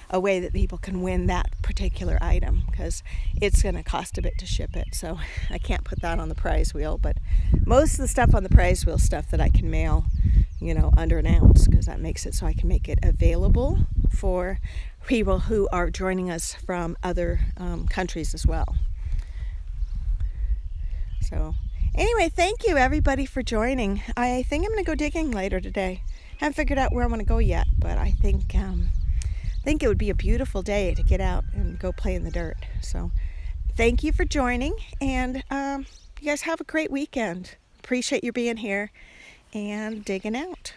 a way that people can win that particular item, because it's going to cost a bit to ship it, so I can't put that on the prize wheel. But most of the stuff on the prize wheel stuff that I can mail under an ounce, because that makes it so I can make it available for people who are joining us from other countries as well. So anyway, thank you everybody for joining. I think I'm going to go digging later today. Haven't figured out where I want to go yet, but I think it would be a beautiful day to get out and go play in the dirt. So thank you for joining, and you guys have a great weekend. Appreciate you being here and digging out.